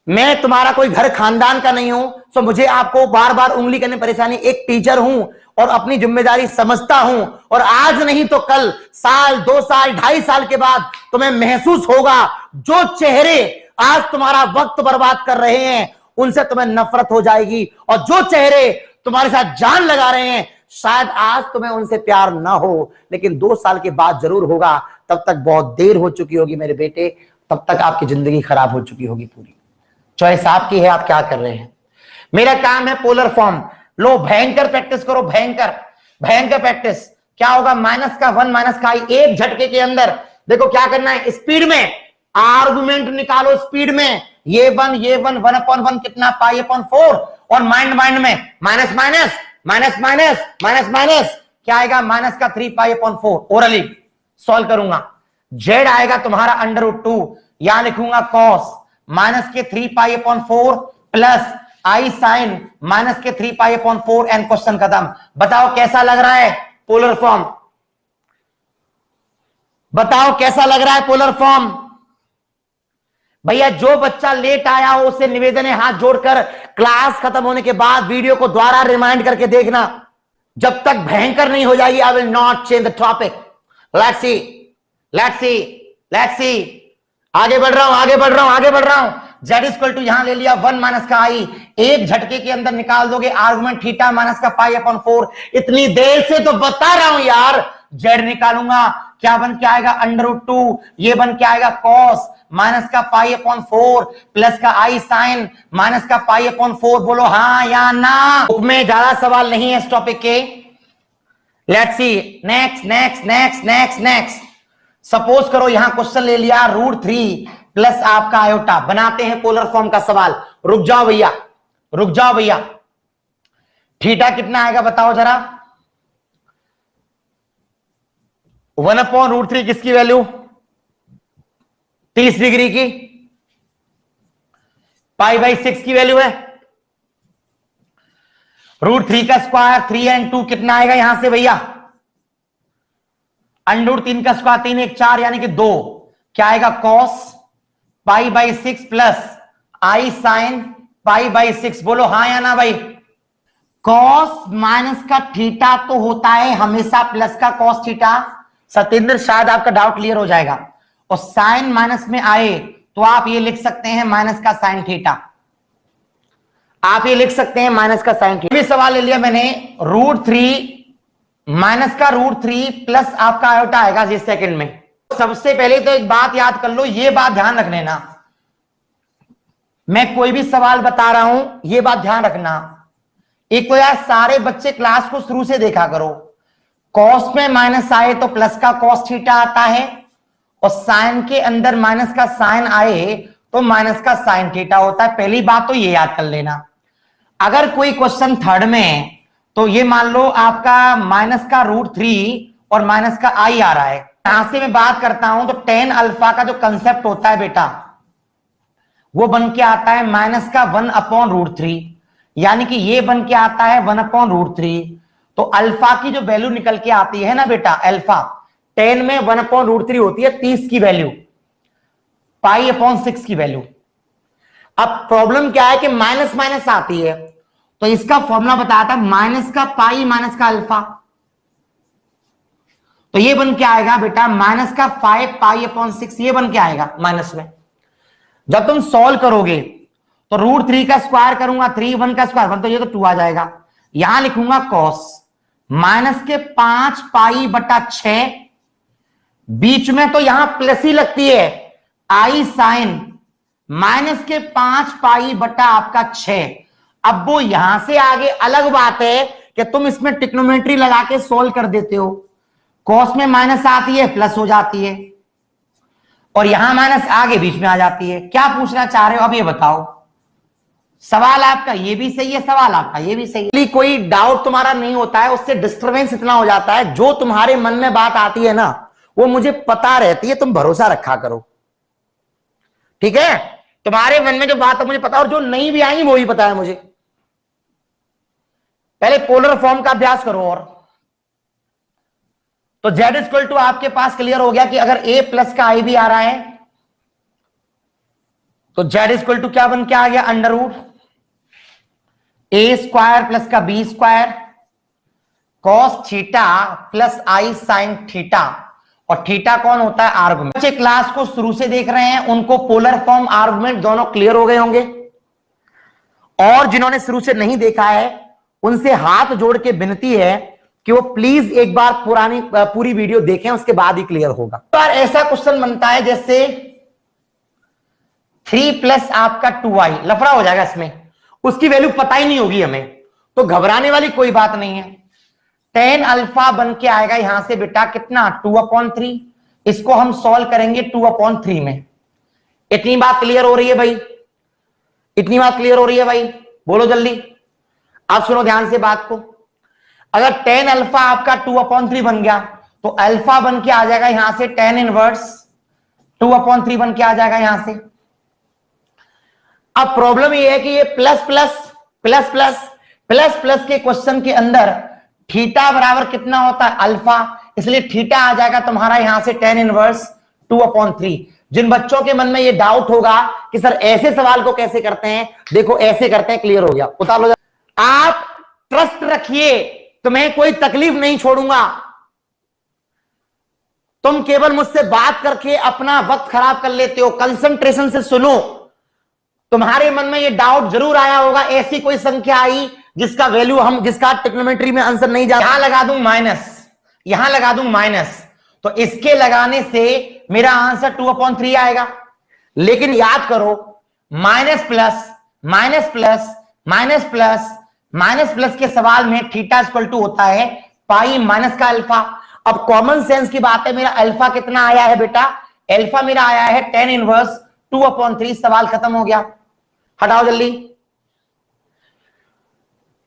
मैं तुम्हारा कोई घर खानदान का नहीं हूं, तो मुझे आपको बार बार उंगली करने परेशानी। एक टीचर हूं और अपनी जिम्मेदारी समझता हूं, और आज नहीं तो कल, साल 2 साल 2.5 साल के बाद तुम्हें महसूस होगा जो चेहरे आज तुम्हारा वक्त बर्बाद कर रहे हैं उनसे तुम्हें नफरत हो जाएगी, और जो चेहरे तुम्हारे साथ जान लगा रहे हैं शायद आज तुम्हें उनसे प्यार ना हो, लेकिन 2 साल के बाद जरूर होगा। तब तक बहुत देर हो चुकी होगी मेरे बेटे, तब तक आपकी जिंदगी खराब हो चुकी होगी पूरी। चॉइस आपकी है, आप क्या कर रहे हैं। मेरा काम है पोलर फॉर्म। लो भयंकर प्रैक्टिस करो, भयंकर भयंकर प्रैक्टिस। क्या होगा माइनस का 1 माइनस का आई, एक झटके के अंदर देखो क्या करना है, स्पीड में आर्गुमेंट निकालो, स्पीड में। ये 1 1 अपॉन 1 कितना पाई अपॉन 4, और माइंड माइंड में minus minus minus minus minus minus, क्या आएगा माइनस का 3 पाई अपॉन 4। ओरली सॉल्व करूंगा। जेड आएगा तुम्हारा अंडर रूट 2, यहां लिखूंगा कॉस माइनस के 3 पाई upon 4 plus i sign minus के 3 पाई अपॉन 4 एंड क्वेश्चन खत्म। बताओ कैसा लग रहा है पोलर फॉर्म, बताओ कैसा लग रहा है पोलर फॉर्म। भैया जो बच्चा लेट आया हो उससे निवेदन है हाथ जोड़कर क्लास खत्म होने के बाद वीडियो को दोबारा रिमाइंड करके देखना, जब तक भयंकर नहीं हो जाएगी। I will not change the topic. Let's see, let's see, let's see. आगे बढ़ रहा हूं, आगे बढ़ रहा हूं, आगे बढ़ रहा हूं। जेड इक्वल टू यहां ले लिया 1 माइनस का आई, एक झटके के अंदर निकाल दोगे आर्गुमेंट थीटा माइनस का पाई अपॉन 4। इतनी देर से तो बता रहा हूं यार, जेड निकालूंगा क्या बन के आएगा अंडर रूट 2, ये बन के आएगा कॉस माइनस का पाई अपॉन 4 प्लस का आई साइन माइनस का पाई अपॉन 4। बोलो हाँ या ना। बुक में ज्यादा सवाल नहीं है इस टॉपिक के। Let's see, next next next next next. Suppose करो यहां क्वेश्चन ले लिया √3 प्लस आपका आयोटा, बनाते हैं पोलर फॉर्म का सवाल। रुक जाओ भैया, रुक जाओ भैया। थीटा कितना आएगा बताओ जरा। 1 अपॉन √3 किसकी वैल्यू 30 डिग्री की, पाई बाई 6 की वैल्यू है। √3 का स्क्वायर 3 एंड 2 कितना आएगा यहां से भैया, अंडर 3 का स्क्वायर 3 1 4 यानी कि 2, क्या आएगा cos pi by 6 plus i sine pi by 6। बोलो हाँ या ना भाई। कॉस माइनस का थीटा तो होता है हमेशा प्लस का कॉस थीटा। सत्येंद्र शायद आपका डाउट क्लियर हो जाएगा। और साइन माइनस में आए तो आप ये लिख सकते हैं माइनस का साइन थीटा। आप ये लिख सकते हैं माइनस का साइन थीटा। सवाल ले लिया मैंने, √3 माइनस का √3 प्लस आपका आयोटा आएगा जिस सेकंड में। सबसे पहले तो एक बात याद कर लो, ये बात ध्यान रख लेना, मैं कोई भी सवाल बता रहा हूं ये बात ध्यान रखना। एक तो यार सारे बच्चे क्लास को शुरू से देखा करो, कॉस में माइनस आए तो प्लस का कॉस थीटा आता है, और साइन के अंदर माइनस का साइन आए तो माइनस का साइन थीटा होता है। पहली बात तो ये याद कर लेना। अगर कोई क्वेश्चन थर्ड में, तो ये मान लो आपका माइनस का √3 और माइनस का आई आ रहा है, यहां से मैं बात करता हूं तो tan अल्फा का जो कंसेप्ट होता है बेटा, वो बन के आता है माइनस का 1/√3, यानी कि ये बन के आता है 1/√3। तो अल्फा की जो वैल्यू निकल के आती है ना बेटा, अल्फा 10 में 1/√3 होती है 30 की वैल्यू, π/6 की वैल्यू। अब प्रॉब्लम क्या है कि माइनस माइनस आती है, तो इसका फॉर्मूला बताया था माइनस का पाई माइनस का अल्फा, तो ये बन के आएगा बेटा माइनस का 5 π/6, ये बन के आएगा माइनस में। जब तुम सॉल्व करोगे तो √3 का स्क्वायर करूंगा 3, 1 का स्क्वायर 1, तो ये तो 2 आ जाएगा। यहां लिखूंगा कॉस माइनस के 5 π/6, बीच में तो यहां प्लस ही लगती है, आई साइन माइनस के 5 π/6। अब वो यहां से आगे अलग बात है कि तुम इसमें ट्रिग्नोमेट्री लगा के सोल्व कर देते हो, कॉस में माइनस आती है प्लस हो जाती है, और यहां माइनस आगे बीच में आ जाती है। क्या पूछना चाह रहे हो अब ये बताओ। सवाल आपका ये भी सही है, सवाल आपका ये भी सही है, कोई डाउट तुम्हारा नहीं होता है, उससे डिस्टर्बेंस इतना हो जाता है। जो तुम्हारे मन में बात आती है ना वो मुझे पता रहती है, तुम भरोसा रखा करो, ठीक है। तुम्हारे मन में जो बात है मुझे पता, और जो नहीं भी आई वो भी पता है मुझे। पहले पोलर फॉर्म का अभ्यास करो। और तो z = आपके पास क्लियर हो गया कि अगर a प्लस का i भी आ रहा है तो z क्या बन के आ गया, √a² प्लस का b² cos theta plus i sin theta, और थीटा कौन होता है, आर्गुमेंट। बच्चे क्लास को शुरू से देख रहे हैं उनको पोलर फॉर्म आर्गुमेंट दोनों क्लियर हो गए होंगे, और जिन्होंने शुरू से नहीं देखा है उनसे हाथ जोड़ के विनती है कि वो प्लीज एक बार पूरी वीडियो देखें, उसके बाद ही क्लियर होगा। तो ऐसा क्वेश्चन बनता है जैसे 3 प्लस आपका 2i, लफड़ा हो जाएगा इसमें, उसकी वैल्यू पता ही नहीं होगी हमें, तो घबराने वाली कोई बात नहीं है। tan अल्फा बन के आएगा यहां से बेटा कितना, 2/3। इसको हम सॉल्व करेंगे 2/3 में। इतनी बात क्लियर हो रही है भाई, इतनी बात क्लियर हो रही है भाई, बोलो जल्दी। आप सुनो ध्यान से बात को। अगर tan अल्फा आपका 2/3 बन गया तो अल्फा बन के आ जाएगा यहां से tan इनवर्स 2/3 बन के आ जाएगा यहां से। अब प्रॉब्लम ये है कि ये plus plus plus plus plus plus के क्वेश्चन के अंदर थीटा बराबर कितना होता है, अल्फा, इसलिए थीटा आ जाएगा तुम्हारा यहां से tan इनवर्स 2/3। जिन बच्चों के मन में ये डाउट होगा कि सर ऐसे सवाल को कैसे करते हैं, देखो ऐसे करते हैं, क्लियर हो गया, उतार लो। आप ट्रस्ट रखिए, तुम्हें कोई तकलीफ नहीं छोड़ूंगा। तुम केवल मुझसे बात करके अपना वक्त खराब कर लेते हो, कंसंट्रेशन से सुनो। तुम्हारे मन में ये डाउट जरूर आया होगा, ऐसी कोई संख्या आई जिसका वैल्यू जिसका ट्रिग्नोमेट्री में आंसर नहीं जा, यहां लगा दूं माइनस, यहां लगा दूं माइनस, तो इसके लगाने से मेरा आंसर 2/3 आएगा। लेकिन याद करो, minus plus minus plus minus plus minus plus के सवाल में थीटा = होता है पाई माइनस का अल्फा। अब कॉमन सेंस की बात है, मेरा अल्फा कितना आया है बेटा, अल्फा मेरा आया है tan इनवर्स 2/3। सवाल खत्म हो गया, हटाओ जल्दी,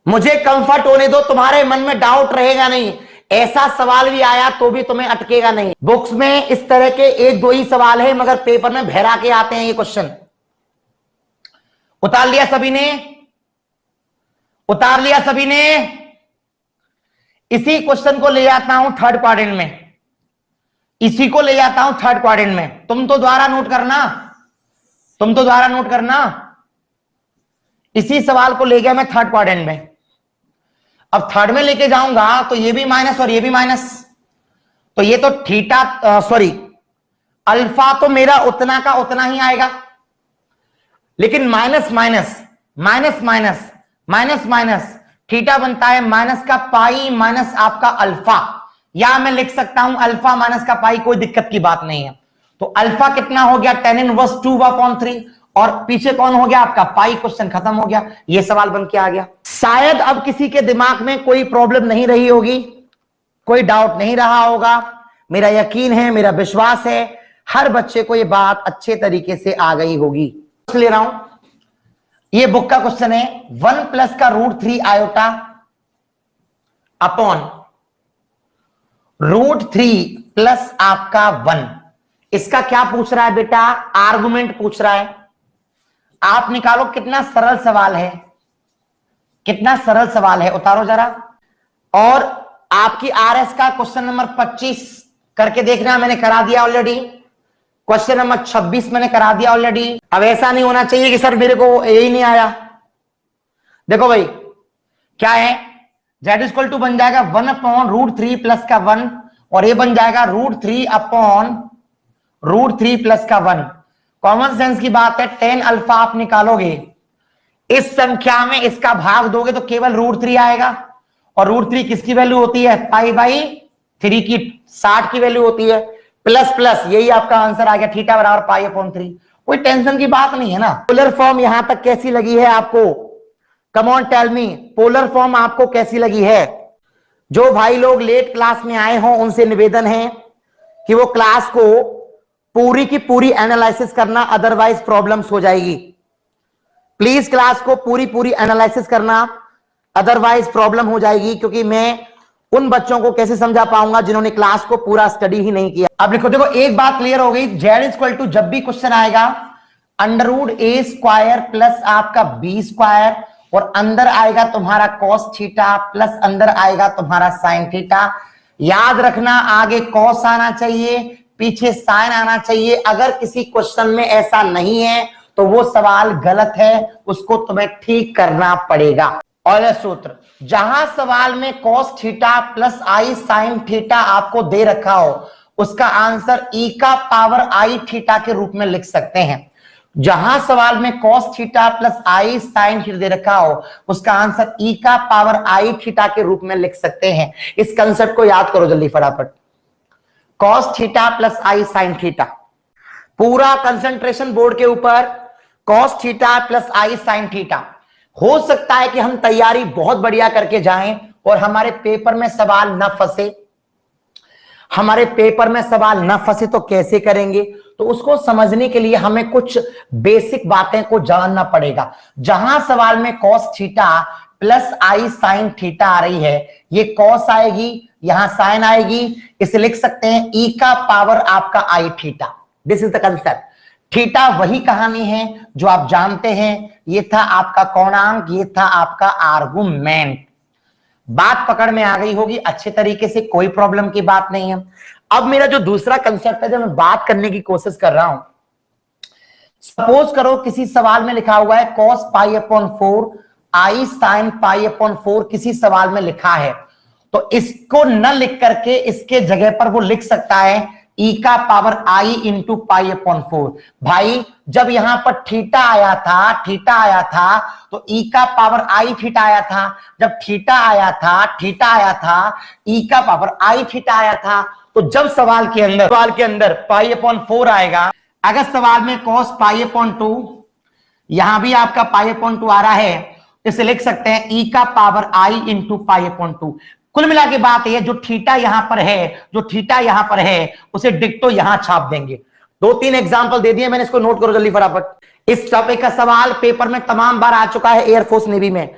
मुझे कंफर्ट होने दो, तुम्हारे मन में डाउट रहेगा नहीं। ऐसा सवाल भी आया तो भी तुम्हें अटकेगा नहीं। बुक्स में इस तरह के 1-2 ही सवाल है, मगर पेपर में भरा के आते हैं ये क्वेश्चन। उतार लिया सभी ने, उतार लिया सभी ने। इसी क्वेश्चन को ले जाता हूं थर्ड क्वाड्रेंट में, इसी को ले जाता हूं थर्ड क्वाड्रेंट में। तुम तो द्वारा नोट करना, तुम तो द्वारा नोट करना। इसी सवाल को ले गया मैं थर्ड क्वाड्रेंट में। अब थर्ड में लेके जाऊंगा तो ये भी माइनस और ये भी माइनस, तो ये तो थीटा सॉरी अल्फा तो मेरा उतना का उतना ही आएगा, लेकिन minus minus minus minus minus minus theta बनता है माइनस का पाई माइनस आपका अल्फा, या मैं लिख सकता हूं अल्फा माइनस का पाई, कोई दिक्कत की बात नहीं है। तो अल्फा कितना हो गया tan इनवर्स 2/3 और पीछे कौन हो गया आपका पाई, क्वेश्चन खत्म हो गया, ये सवाल बन के आ गया। शायद अब किसी के दिमाग में कोई प्रॉब्लम नहीं रही होगी, कोई डाउट नहीं रहा होगा, मेरा यकीन है, मेरा विश्वास है हर बच्चे को ये बात अच्छे तरीके से आ गई होगी। ले रहा हूं, ये बुक का क्वेश्चन है 1 प्लस का √3 आयोटा अपॉन √3 प्लस आपका 1, इसका क्या पूछ रहा है बेटा, आर्गुमेंट पूछ रहा है। आप निकालो कितना सरल सवाल है, कितना सरल सवाल है, उतारो जरा। और आपकी आरएस का क्वेश्चन नंबर 25 करके देखना, मैंने करा दिया ऑलरेडी। क्वेश्चन नंबर 26 मैंने करा दिया ऑलरेडी। अब ऐसा नहीं होना चाहिए कि सर मेरे को यही नहीं आया। देखो भाई क्या है, z इक्वल टू बन जाएगा 1/√3 प्लस का 1 और ये बन जाएगा √3 अपॉन √3 प्लस का 1। कॉमन सेंस की बात है, tan अल्फा आप निकालोगे, इस संख्या में इसका भाग दोगे तो केवल √3 आएगा, और √3 किसकी वैल्यू होती है, π/3 की 60 की वैल्यू होती है, प्लस प्लस यही आपका आंसर आ गया, थीटा बराबर π/3। कोई टेंशन की बात नहीं है ना। पोलर फॉर्म यहां तक कैसी लगी है आपको, come on tell me, polar form आपको कैसी लगी है। जो भाई लोग लेट क्लास में आए हों उनसे निवेदन है कि वो क्लास को पूरी की पूरी एनालिसिस करना, अदरवाइज प्रॉब्लम्स हो जाएगी। प्लीज क्लास को पूरी एनालिसिस करना, अदरवाइज प्रॉब्लम हो जाएगी, क्योंकि मैं उन बच्चों को कैसे समझा पाऊंगा जिन्होंने क्लास को पूरा स्टडी ही नहीं किया। अब देखो एक बात क्लियर हो गई, z इक्वल टू जब भी क्वेश्चन आएगा √a² प्लस आपका b² और अंदर आएगा तुम्हारा cos थीटा प्लस अंदर आएगा तुम्हारा sin थीटा। याद रखना आगे cos आना चाहिए, पीछे sin आना चाहिए। अगर किसी क्वेश्चन में ऐसा नहीं है तो वो सवाल गलत है, उसको तुम्हें ठीक करना पड़ेगा। और सूत्र, जहां सवाल में cos theta plus i sin theta आपको दे रखा हो उसका आंसर e का पावर i थीटा के रूप में लिख सकते हैं। जहां सवाल में cos theta plus i sin theta दे रखा हो उसका आंसर e का पावर i थीटा के रूप में लिख सकते हैं। इस कंसेप्ट को याद करो जल्दी फटाफट, cos theta plus i sin theta, पूरा कंसंट्रेशन बोर्ड के ऊपर cos theta plus i sin theta. हो सकता है कि हम तैयारी बहुत बढ़िया करके जाएं और हमारे पेपर में सवाल न फंसे। हमारे पेपर में सवाल न फंसे तो कैसे करेंगे, तो उसको समझने के लिए हमें कुछ बेसिक बातें को जानना पड़ेगा। जहां सवाल में cos theta plus i sin theta आ रही है, ये cos आएगी, यहां sin आएगी, इसे लिख सकते हैं e का पावर आपका i theta. This is the concept. Theta वही कहानी है जो आप जानते हैं, ये था आपका कोणांक, ये था आपका आर्गुमेंट। बात पकड़ में आ गई होगी अच्छे तरीके से, कोई प्रॉब्लम की बात नहीं है। अब मेरा जो दूसरा कंसेप्ट है जो मैं बात करने की कोशिश कर रहा हूं, सपोज करो किसी सवाल में लिखा हुआ है cos π/4 i sin π/4 किसी सवाल में लिखा है, तो इसको न लिख करके इसके जगह पर वो लिख सकता है e का पावर i इंटू π/4। भाई जब यहां पर थीटा आया था तो e का पावर i थीटा आया था, जब थीटा आया था e का पावर i थीटा आया था। तो जब सवाल के अंदर π/4 आएगा, अगर सवाल में cos π/2, यहां भी आपका π/2 आ रहा है, इसे लिख सकते हैं e का पावर i इंटू π/2। कुल मिला के बात है जो थीटा यहां पर है उसे डिक्टो यहां छाप देंगे। 2-3 एग्जांपल दे दिए मैंने, इसको नोट करो जल्दी फटाफट। इस टॉपिक का सवाल पेपर में तमाम बार आ चुका है एयरफोर्स नेवी में।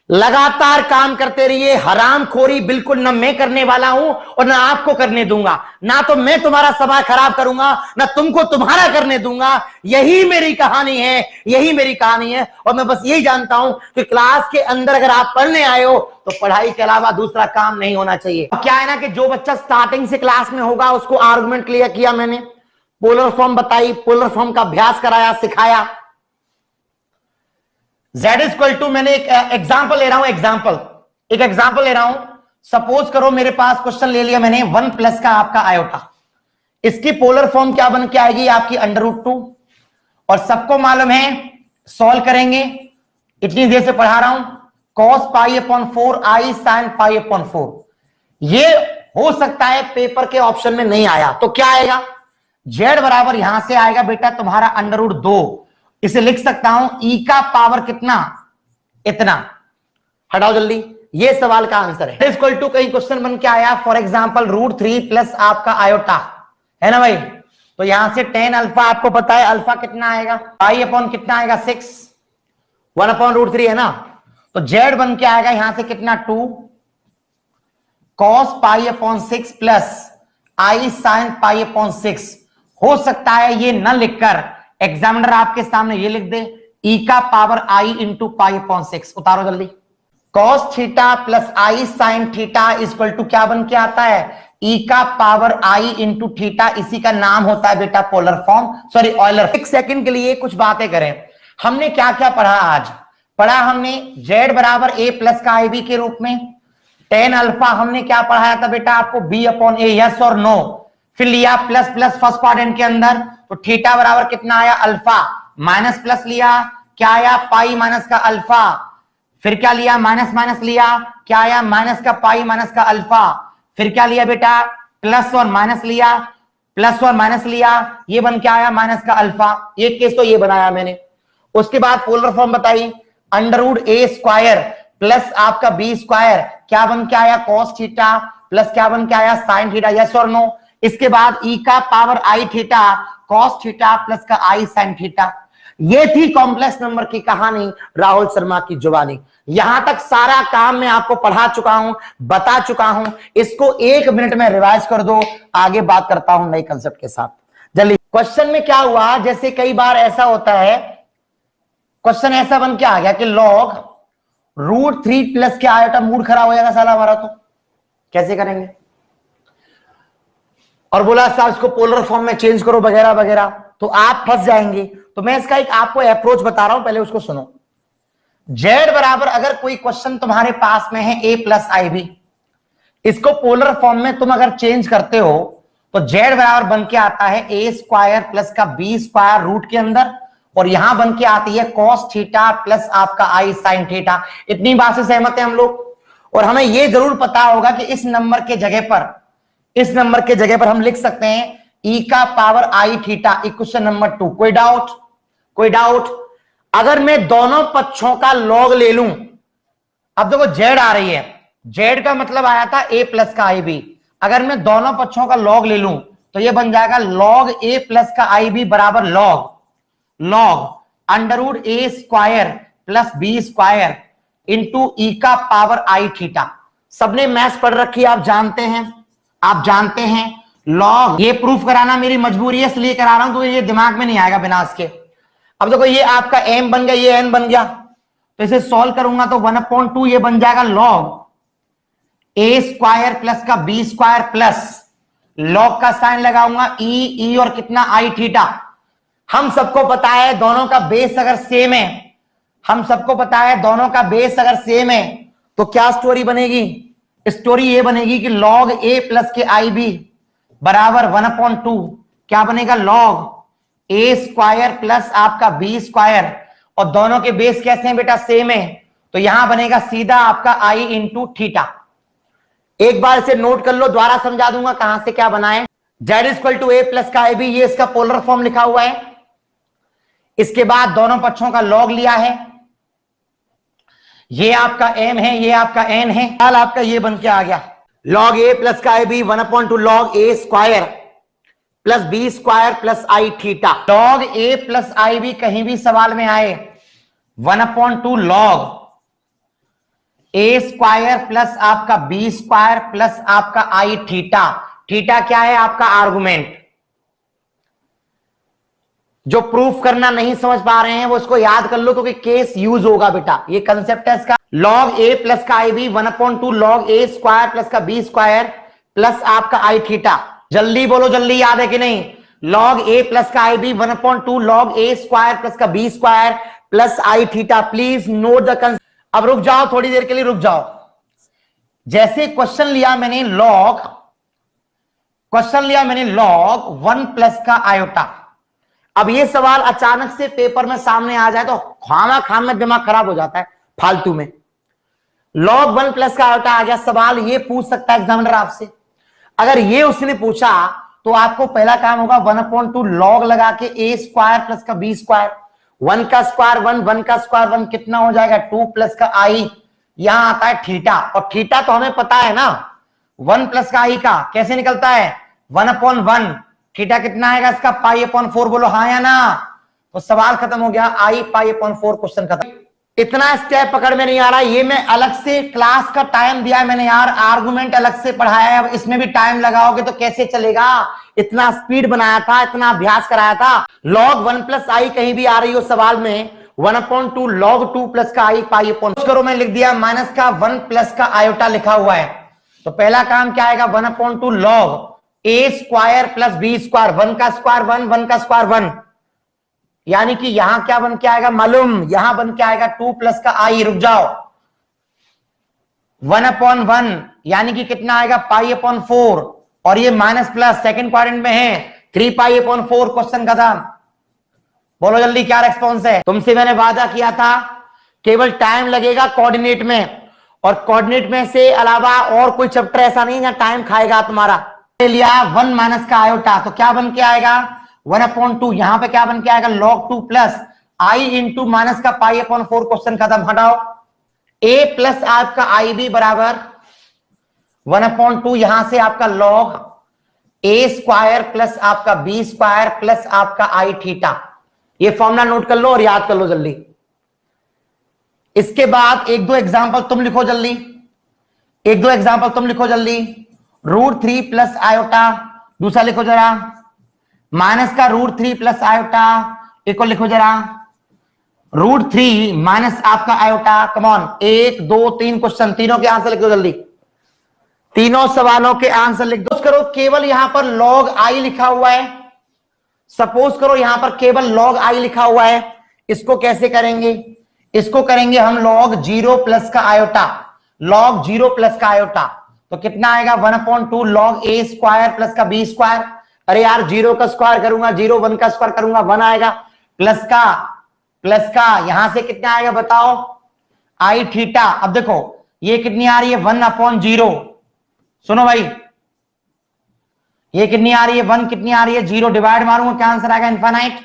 लगातार काम करते रहिए, हरामखोरी बिल्कुल न मैं करने वाला हूं और न आपको करने दूंगा। ना तो मैं तुम्हारा समय खराब करूंगा, ना तुमको तुम्हारा करने दूंगा। यही मेरी कहानी है और मैं बस यही जानता हूं कि क्लास के अंदर अगर आप पढ़ने आए हो तो पढ़ाई के अलावा दूसरा काम नहीं होना चाहिए। क्या है ना कि जो बच्चा स्टार्टिंग से क्लास में होगा उसको आर्गुमेंट क्लियर किया मैंने, पोलर फॉर्म बताई, पोलर फॉर्म का अभ्यास कराया, सिखाया। z इक्वल टू, मैंने एक एग्जाम्पल ले रहा हूं, एग्जाम्पल एक एग्जांपल ले रहा हूं, सपोज करो मेरे पास क्वेश्चन ले लिया मैंने 1 प्लस का आपका आयोटा, इसकी पोलर फॉर्म क्या बन के आएगी आपकी √2, और सबको मालूम है सॉल्व करेंगे, इतनी देर से पढ़ा रहा हूं, cos π/4 i sin π/4। ये हो सकता है पेपर के ऑप्शन में नहीं आया तो क्या आएगा, z बराबर यहां से आएगा बेटा तुम्हारा √2, इसे लिख सकता हूं e का पावर कितना, इतना। हटाओ जल्दी, ये सवाल का आंसर है। इक्वल टू कहीं क्वेश्चन बन के आया फॉर एग्जांपल √3 प्लस आपका आयोटा, है ना भाई, तो यहां से tan अल्फा आपको पता है अल्फा कितना आएगा, पाई अपॉन कितना आएगा 6, 1/√3 है ना, तो z बन के आएगा यहां से कितना 2 cos π/6 प्लस i sin π/6। हो सकता है ये न लिखकर एग्जामिनर आपके सामने ये लिख दे e का पावर i इंटू π/6। उतारो जल्दी, cos theta plus i sin theta equal to क्या बन के आता है, e का पावर i इंटू थीटा, इसी का नाम होता है बेटा पोलर फॉर्म, सॉरी ऑयलर। एक सेकंड के लिए कुछ बातें करें, हमने क्या क्या पढ़ा आज, पढ़ा हमने z बराबर a प्लस का i b के रूप में, tan अल्फा हमने क्या पढ़ाया था बेटा आपको b/a, यस और नो, फिर लिया प्लस प्लस फर्स्ट क्वाड्रेंट के अंदर, तो थीटा बराबर कितना आया अल्फा, माइनस प्लस लिया क्या आया पाई माइनस का अल्फा, फिर क्या लिया माइनस माइनस लिया क्या आया माइनस का पाई माइनस का अल्फा, फिर क्या लिया बेटा प्लस और माइनस लिया, प्लस और माइनस लिया, ये बन के आया माइनस का अल्फा, एक केस तो ये बनाया मैंने। उसके बाद पोलर फॉर्म बताई √a² प्लस आपका b² क्या बन के आया cos थीटा प्लस क्या बन के आया sin थीटा, यस और नो। इसके बाद e का power i theta cos theta plus का i sin थीटा। ये थी कॉम्प्लेक्स नंबर की कहानी राहुल शर्मा की जुबानी। यहां तक सारा काम मैं आपको पढ़ा चुका हूं, बता चुका हूं, इसको 1 मिनट में रिवाइज कर दो, आगे बात करता हूं नए कंसेप्ट के साथ। जल्दी, क्वेश्चन में क्या हुआ, जैसे कई बार ऐसा होता है, क्वेश्चन ऐसा बन के आ गया कि log √3 प्लस के आयोटा, मूड खराब हो जाएगा साला हमारा, तो कैसे करेंगे, और बोला साहब इसको पोलर फॉर्म में चेंज करो वगैरह वगैरह, तो आप फंस जाएंगे। तो मैं इसका एक आपको अप्रोच बता रहा हूं, पहले उसको सुनो। z बराबर अगर कोई क्वेश्चन तुम्हारे पास में है a प्लस IB, इसको पोलर फॉर्म में तुम अगर चेंज करते हो तो z बराबर बन के आता है a² प्लस का b² रूट के अंदर, और यहां बन के आती है cos थीटा प्लस आपका i sin थीटा। इतनी बात से सहमत है हम लोग, और हमें यह जरूर पता होगा कि इस नंबर के जगह पर हम लिख सकते हैं e का power i theta, equation number 2। कोई डाउट? अगर मैं दोनों पक्षों का लॉग ले लूं, अब देखो z आ रही है, z का मतलब आया था a प्लस का IB, अगर मैं दोनों पक्षों का लॉग ले लूं तो ये बन जाएगा log a प्लस का IB बराबर log √a² plus b² into e का पावर i थीटा। सबने मैथ्स पढ़ रखी है, आप जानते हैं log, ये प्रूफ कराना मेरी मजबूरी है इसलिए करा रहा हूं, तो ये दिमाग में नहीं आएगा बिना इसके। अब देखो ये आपका m बन गया, ये n बन गया, तो इसे सॉल्व करूंगा तो 1/2 ये बन जाएगा log a² प्लस का b² प्लस log का साइन लगाऊंगा e और कितना i थीटा। हम सबको पता है दोनों का बेस अगर सेम है, तो क्या स्टोरी बनेगी, स्टोरी ये बनेगी कि log a प्लस के IB बराबर 1/2 क्या बनेगा log a² प्लस आपका b², और दोनों के बेस कैसे हैं बेटा, सेम है, तो यहां बनेगा सीधा आपका i इंटू थीटा। एक बार इसे नोट कर लो, द्वारा समझा दूंगा कहां से क्या बनाए। z equal to a plus का IB, ये इसका पोलर फॉर्म लिखा हुआ है। इसके बाद दोनों पक्षों का लॉग लिया है, ये आपका m है, ये आपका n है, हाल आपका ये बन के आ गया log a प्लस का IB 1/2 log a² plus b² plus i theta. log a plus IB कहीं भी सवाल में आए 1/2 log a² प्लस आपका b² प्लस आपका i थीटा। थीटा क्या है आपका आर्गुमेंट। जो प्रूफ करना नहीं समझ पा रहे हैं वो इसको याद कर लो, क्योंकि केस यूज होगा बेटा, ये कंसेप्ट है इसका। log a प्लस का IB 1/2 log a² प्लस का b² प्लस आपका i थीटा। जल्दी बोलो, जल्दी याद है कि नहीं। log a प्लस का IB 1/2 log a² प्लस का b² plus i theta. Please note the concept. अब रुक जाओ, थोड़ी देर के लिए रुक जाओ, जैसे क्वेश्चन लिया मैंने लॉग 1 प्लस का आयोटा। अब ये सवाल अचानक से पेपर में सामने आ जाए तो खामा खाम में दिमाग खराब हो जाता है फालतू में। लॉग 1 प्लस का आयोटा आ गया, सवाल ये पूछ सकता है एग्जामिनर आपसे। अगर ये उसने पूछा तो आपको पहला काम होगा 1/2 लॉग लगा के a स्क्वायर प्लस का b स्क्वायर। 1 का स्क्वायर 1, 1 का स्क्वायर 1, कितना हो जाएगा 2 प्लस का i। यहां आता है थीटा, और थीटा तो हमें पता है ना 1 प्लस का i का कैसे निकलता है 1/1। थीटा कितना आएगा इसका π/4। बोलो हाँ या ना। तो सवाल खत्म हो गया, i π/4, क्वेश्चन खत्म। इतना स्टेप पकड़ में नहीं आ रहा, ये मैं अलग से क्लास का टाइम दिया है मैंने यार, आर्गुमेंट अलग से पढ़ाया है। अब इसमें भी टाइम लगाओगे तो कैसे चलेगा, इतना स्पीड बनाया था, इतना अभ्यास कराया था। लॉग 1 प्लस आई कहीं भी आ रही हो सवाल में 1/2 लॉग 2 प्लस का आई π/4 करो। मैं लिख दिया माइनस का 1 प्लस का आयोटा लिखा हुआ है, तो पहला काम क्या आएगा 1/2 log a square plus b square. 1 का स्क्वायर 1, 1 का स्क्वायर 1, यानी कि यहां क्या बन के आएगा मालूम, यहां बन के आएगा 2 प्लस का आई। रुक जाओ, 1/1 यानी कि कितना आएगा π/4, और ये माइनस प्लस सेकंड क्वाड्रेंट में है 3 π/4। क्वेश्चन खत्म। बोलो जल्दी क्या रेस्पॉन्स है। तुमसे मैंने वादा किया था केवल टाइम लगेगा कोऑर्डिनेट में, और कोऑर्डिनेट में से अलावा और कोई चैप्टर ऐसा नहीं जहां टाइम खाएगा तुम्हारा। लिया 1 माइनस का आयोटा, तो क्या बन के आएगा 1/2। यहां पे क्या बन के आएगा log 2 प्लस आई इंटू माइनस का π/4। क्वेश्चन खत्म। हटाओ, a प्लस आपका आई बी बराबर 1/2, यहां से आपका log a स्क्वायर प्लस आपका b स्क्वायर प्लस आपका आई थीटा। ये फॉर्मूला नोट कर लो और याद कर लो जल्दी। इसके बाद एक दो एग्जांपल तुम लिखो जल्दी, √3 प्लस आयोटा। दूसरा लिखो जरा माइनस का √3 प्लस आयोटा। एक और लिखो जरा √3 माइनस आपका आयोटा। कमॉन, 1 2 3 क्वेश्चन, तीनों के आंसर लिख दो जल्दी, तीनों सवालों के आंसर लिख दो। करो केवल यहां पर log i लिखा हुआ है, सपोज करो यहां पर केवल log i लिखा हुआ है। इसको कैसे करेंगे, इसको करेंगे हम log 0 प्लस का आयोटा। log 0 प्लस का आयोटा तो कितना आएगा 1/2 log a स्क्वायर प्लस का b स्क्वायर। अरे यार 0 का स्क्वायर करूंगा 0, 1 का स्क्वायर करूंगा 1 आएगा, प्लस का यहां से कितना आएगा बताओ आई थीटा। अब देखो ये कितनी आ रही है 1/0। सुनो भाई, ये कितनी आ रही है 1, कितनी आ रही है 0, डिवाइड मारूंगा क्या आंसर आएगा इनफाइनाइट।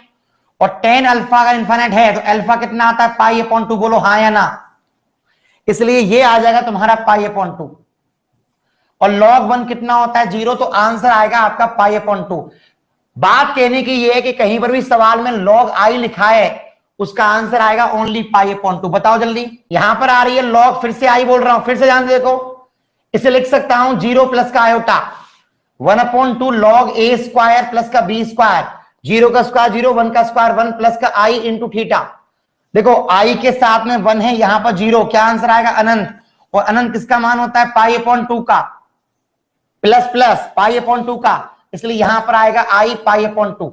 और tan अल्फा अगर इनफाइनाइट है तो अल्फा कितना आता है π/2। बोलो हाँ या ना। इसलिए ये आ जाएगा तुम्हारा π/2, और log 1 कितना होता है 0, तो आंसर आएगा आपका π/2। बात कहने की ये है कि कहीं पर भी सवाल में log i लिखा है उसका आंसर आएगा ओनली π/2। बताओ जल्दी, यहां पर आ रही है log, फिर से आई बोल रहा हूं, फिर से ध्यान से देखो। इसे लिख सकता हूं 0 प्लस का iota 1/2 log a square plus का b स्क्वायर। 0 का स्क्वायर 0, 1 का स्क्वायर 1 प्लस का i इंटू थीटा। देखो i के साथ में 1 है, यहां पर 0, क्या आंसर आएगा अनंत। और अनंत किसका मान होता है π/2 का, प्लस प्लस π/2 का, इसलिए यहां पर आएगा i π/2।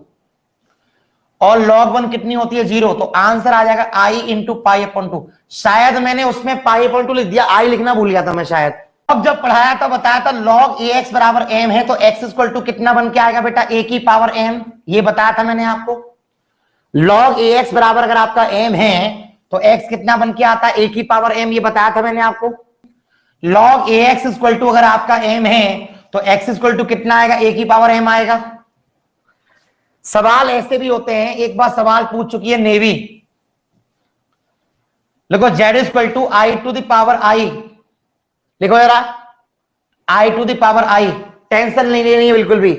और log 1 कितनी होती है 0, तो आंसर आ जाएगा i इंटू π/2। शायद मैंने उसमें π/2 लिख दिया, i लिखना भूल गया था मैं शायद। अब जब पढ़ाया था बताया था log ax बराबर m है, तो x इक्वल टू कितना बन के आएगा बेटा a की पावर m, ये बताया था मैंने आपको। log ax बराबर अगर आपका m है तो x कितना बन के आता है a की पावर m, ये बताया था मैंने आपको। log ax इक्वल टू अगर आपका m है तो x इक्वल टू कितना आएगा a की पावर m आएगा। सवाल ऐसे भी होते हैं, एक बार सवाल पूछ चुकी है नेवी, देखो z equal to i to the power i, लिखो जरा i to the power i, tension नहीं लेनी है बिल्कुल भी।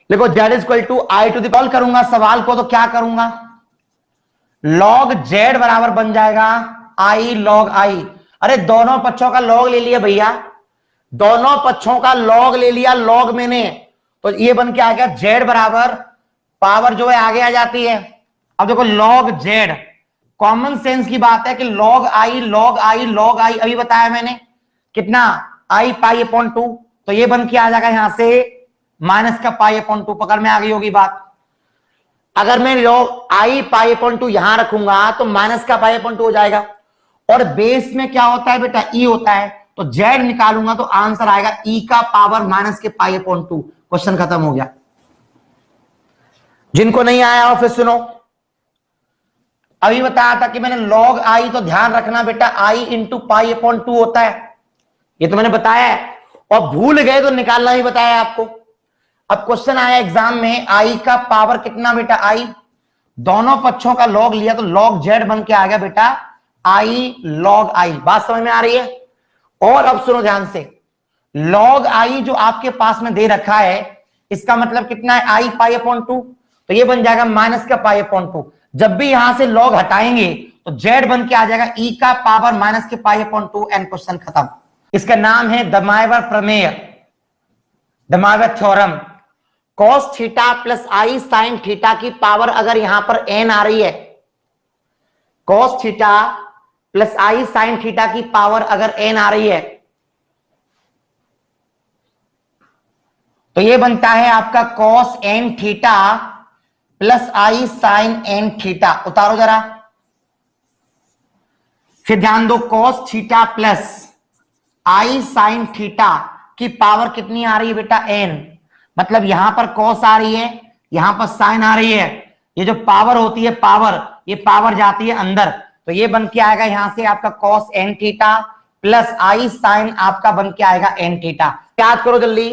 देखो z equal to i to the, solve करूंगा सवाल को तो क्या करूंगा log z बराबर बन जाएगा i log i। अरे दोनों पक्षों का log ले लिया भैया, दोनों पक्षों का log ले लिया, log मैंने, तो ये बन के आ गया z बराबर पावर जो है आगे आ जाती है। अब देखो log z, कॉमन सेंस की बात है कि log i अभी बताया मैंने कितना i π/2, तो ये बन के आ जाएगा यहां से माइनस का π/2। पकड़ में आ गई होगी बात। अगर मैं log i π/2 यहां रखूंगा तो माइनस का π/2 हो जाएगा। और बेस में क्या होता है बेटा e होता है, तो जेड निकालूंगा तो आंसर आएगा ई का पावर माइनस के पाई अपॉन 2। क्वेश्चन खत्म हो गया। जिनको नहीं आया हो फिर सुनो। अभी बताया था कि मैंने लॉग आई, तो ध्यान रखना बेटा आई इंटू पाई अपॉन 2 होता है, ये तो मैंने बताया है। और भूल गए तो निकालना ही बताया आपको। अब क्वेश्चन आया एग्जाम में, आई का पावर कितना बेटा, आई, दोनों पक्षों का लॉग लिया तो लॉग जेड बन के आ गया बेटा आई लॉग आई। बात समझ में आ रही है? और अब सुनो ध्यान से, लॉग आई जो आपके पास में दे रखा है, इसका मतलब कितना है, आई पाई अपॉन 2, तो ये बन जाएगा माइनस का पाई अपॉन 2। जब भी यहां से लॉग हटाएंगे तो जेड बन के आ जाएगा ई का पावर माइनस के पाई अपॉन 2 एंड क्वेश्चन खत्म। इसका नाम है दमाइवर प्रमेय, दमाइवर theorem. Cos theta plus i sine theta की पावर अगर यहां पर एन आ रही है, cos theta plus i sine theta की पावर अगर एन आ रही है, तो ये बनता है आपका cos N theta plus i sign N theta. उतारो जरा, फिर ध्यान दो, cos theta plus i sine theta की पावर कितनी आ रही है बेटा, एन। मतलब यहां पर कॉस आ रही है, यहां पर साइन आ रही है, ये जो पावर होती है पावर, ये पावर जाती है अंदर, तो ये बन के आएगा यहां से आपका cos N theta plus i sign आपका बन के आएगा एन थीटा। याद करो जल्दी,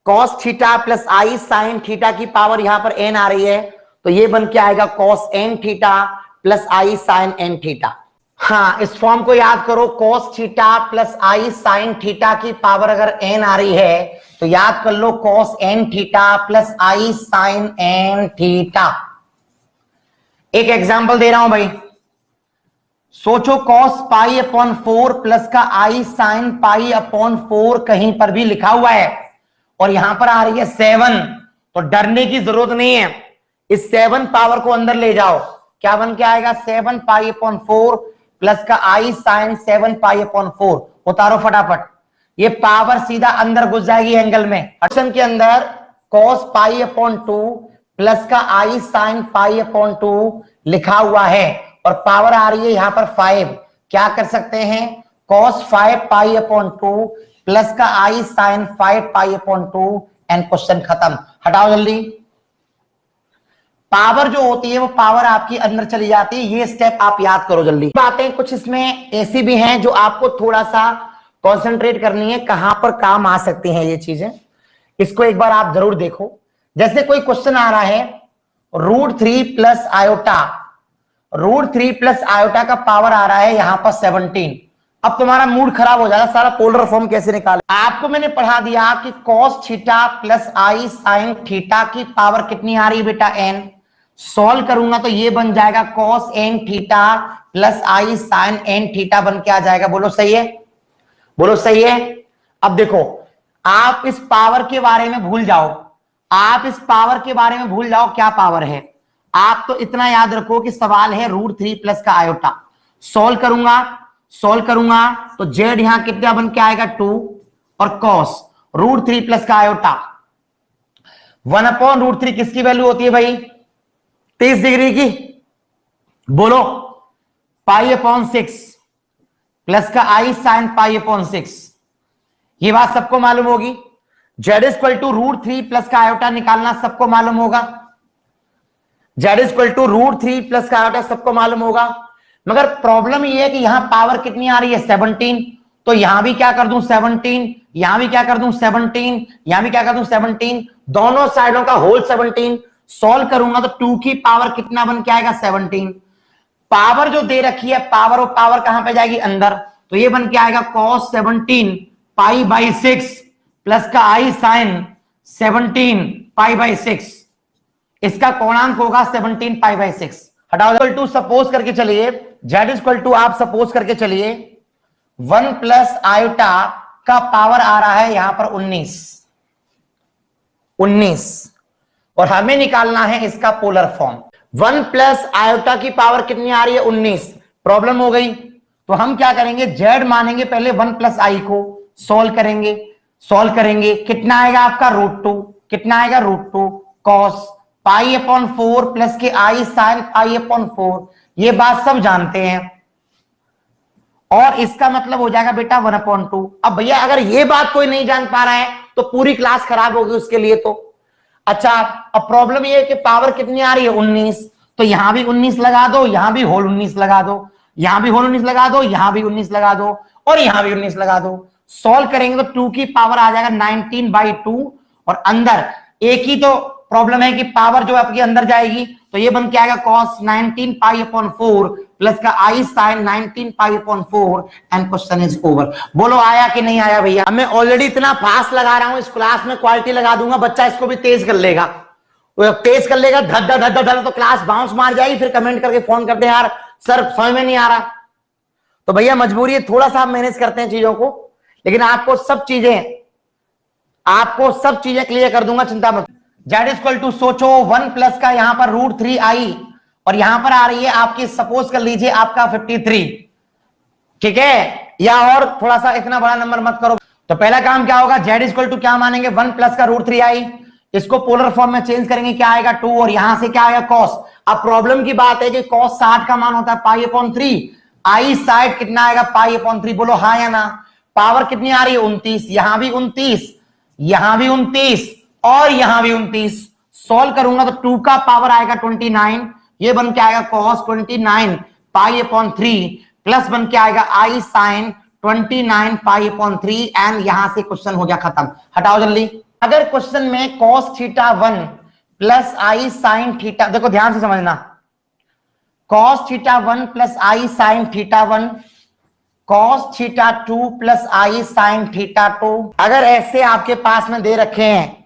cos theta plus i sine theta की पावर यहां पर एन आ रही है, तो ये बन के आएगा cos N theta plus i sign N theta. हाँ, इस फॉर्म को याद करो, cos theta plus i sine theta की पावर अगर एन आ रही है तो याद कर लो cos N theta plus i sign N theta. एक एग्जांपल दे रहा हूं भाई, सोचो कॉस पाई अपॉन 4 प्लस का आई साइन पाई अपॉन 4 कहीं पर भी लिखा हुआ है और यहां पर आ रही है 7, तो डरने की जरूरत नहीं है, इस 7 पावर को अंदर ले जाओ, क्या बन के आएगा 7 पाई अपॉन 4 प्लस का आई साइन 7 पाई अपॉन 4। उतारो फटाफट, ये पावर सीधा अंदर घुस जाएगी एंगल में। ऑप्शन के अंदर कॉस पाई अपॉन 2 प्लस का आई साइन पाई अपॉन 2 लिखा हुआ है और पावर आ रही है यहां पर 5। क्या कर सकते हैं, कॉस 5 पाई अपॉन 2 प्लस का i sine 5 pi upon 2 and question खत्म। हटाओ जल्दी। पावर जो होती है वो पावर आपकी अंदर चली जाती है, ये स्टेप आप याद करो जल्दी। बातें कुछ इसमें ऐसी भी हैं जो आपको थोड़ा सा कंसंट्रेट करनी है, कहां पर काम आ सकती हैं ये चीजें, इसको एक बार आप जरूर देखो। जैसे कोई क्वेश्चन आ रहा है √3 प्लस आयोटा, √3 प्लस आयोटा का पावर आ रहा है यहां पर 17। अब तुम्हारा मूड खराब हो जाएगा, सारा पोलर फॉर्म कैसे निकाले। आपको मैंने पढ़ा दिया कि cos theta plus i sine theta की पावर कितनी आ रही है बेटा, एन। सॉल्व करूंगा तो ये बन जाएगा cos N theta plus i sign N theta बन के आ जाएगा। बोलो सही है, बोलो सही है। अब देखो, आप इस पावर के बारे में भूल जाओ, आप इस पावर के बारे में भूल जाओ क्या पावर है, आप तो इतना याद रखो कि सवाल है √3 प्लस का आयोटा। सॉल्व करूंगा, सॉल्व करूंगा तो जेड यहां कितना बन के आएगा 2 और कॉस √3 प्लस का आयोटा 1/√3 किसकी वैल्यू होती है भाई, 30 डिग्री की। बोलो पाई अपॉन 6 प्लस का आई साइन पाई अपॉन 6, ये बात सबको मालूम होगी। जेड इक्वल टू √3 प्लस का आयोटा निकालना सबको मालूम होगा, जेड इक्वल टू √3 प्लस का आयोटा सबको मालूम होगा। मगर प्रॉब्लम ये है कि यहां पावर कितनी आ रही है 17, तो यहां भी क्या कर दूं 17, यहां भी क्या कर दूं 17, यहां भी क्या कर दूं 17, दोनों साइडों का होल 17। सॉल्व करूंगा तो 2 की पावर कितना बन के आएगा 17। पावर जो दे रखी है पावर, वो पावर कहां पे जाएगी अंदर, तो ये बन के आएगा cos 17 पाई बाई 6 प्लस का आई साइन 17 पाई बाई 6, इसका कोणांक होगा 17 पाई बाई 6। हटाओ, इक्वल टू सपोज करके चलिए, जेड इक्वल टू आप सपोज करके चलिए 1 प्लस आयोटा का पावर आ रहा है यहां पर 19 और हमें निकालना है इसका पोलर फॉर्म। 1 प्लस आयोटा की पावर कितनी आ रही है 19। प्रॉब्लम हो गई, तो हम क्या करेंगे, जेड मानेंगे पहले 1 प्लस आई को, सॉल्व करेंगे, सॉल्व करेंगे कितना आएगा आपका √2, कितना आएगा √2 कॉस पाई अपॉन 4 प्लस के आई साइन पाई अपॉन 4, ये बात सब जानते हैं। और इसका मतलब हो जाएगा बेटा 1/2। अब भैया अगर ये बात कोई नहीं जान पा रहा है तो पूरी क्लास खराब होगी उसके लिए तो। अच्छा, अब प्रॉब्लम ये है कि पावर कितनी आ रही है 19, तो यहां भी 19 लगा दो, यहां भी होल 19 लगा दो, यहां भी होल 19 लगा दो, यहां भी 19 लगा दो और यहां भी 19 लगा दो। सॉल्व करेंगे तो 2 की पावर आ जाएगा 19/2 और अंदर एक ही तो प्रॉब्लम है कि पावर जो आपके अंदर जाएगी तो ये बन के आएगा cos 19π/4 प्लस का i sine 19π/4 and question is over. बोलो आया कि नहीं आया भैया? मैं ऑलरेडी इतना फास्ट लगा रहा हूं, इस क्लास में क्वालिटी लगा दूंगा, बच्चा इसको भी तेज कर लेगा, तेज कर लेगा, धड़ धड़ धड़ धड़ तो क्लास बाउंस मार जाएगी, फिर कमेंट करके फोन करते यार सर समझ में नहीं आ रहा। तो भैया मजबूरी है, थोड़ा सा आप मैनेज करते हैं चीजों को, लेकिन आपको सब चीजें क्लियर कर दूंगा, चिंता मत। जेड इक्वल टू सोचो 1 प्लस का यहां पर √3i और यहां पर आ रही है आपकी, सपोज कर लीजिए आपका 53, ठीक है, या और थोड़ा सा इतना बड़ा नंबर मत करो। तो पहला काम क्या होगा, जेड इक्वल टू क्या मानेंगे 1 प्लस का √3i, इसको पोलर फॉर्म में चेंज करेंगे, क्या आएगा 2 और यहां से क्या आएगा cos। अब प्रॉब्लम की बात है कि cos 60 का मान होता है π/3, आई साइड कितना आएगा π/3, बोलो हाँ या ना। पावर कितनी आ रही है 29, यहां भी 29, यहां भी 29 और यहां भी 29। सॉल्व करूंगा तो 2 का पावर आएगा 29, ये बन के आएगा cos 29 π/3 प्लस बन के आएगा आई साइन 29 π/3 एंड यहां से क्वेश्चन हो गया खत्म। हटाओ जल्दी। अगर क्वेश्चन में cos θ1 plus i sine theta, देखो ध्यान से समझना, cos θ1 plus i sine θ1, cos θ2 plus i sign θ2, अगर ऐसे आपके पास में दे रखे हैं,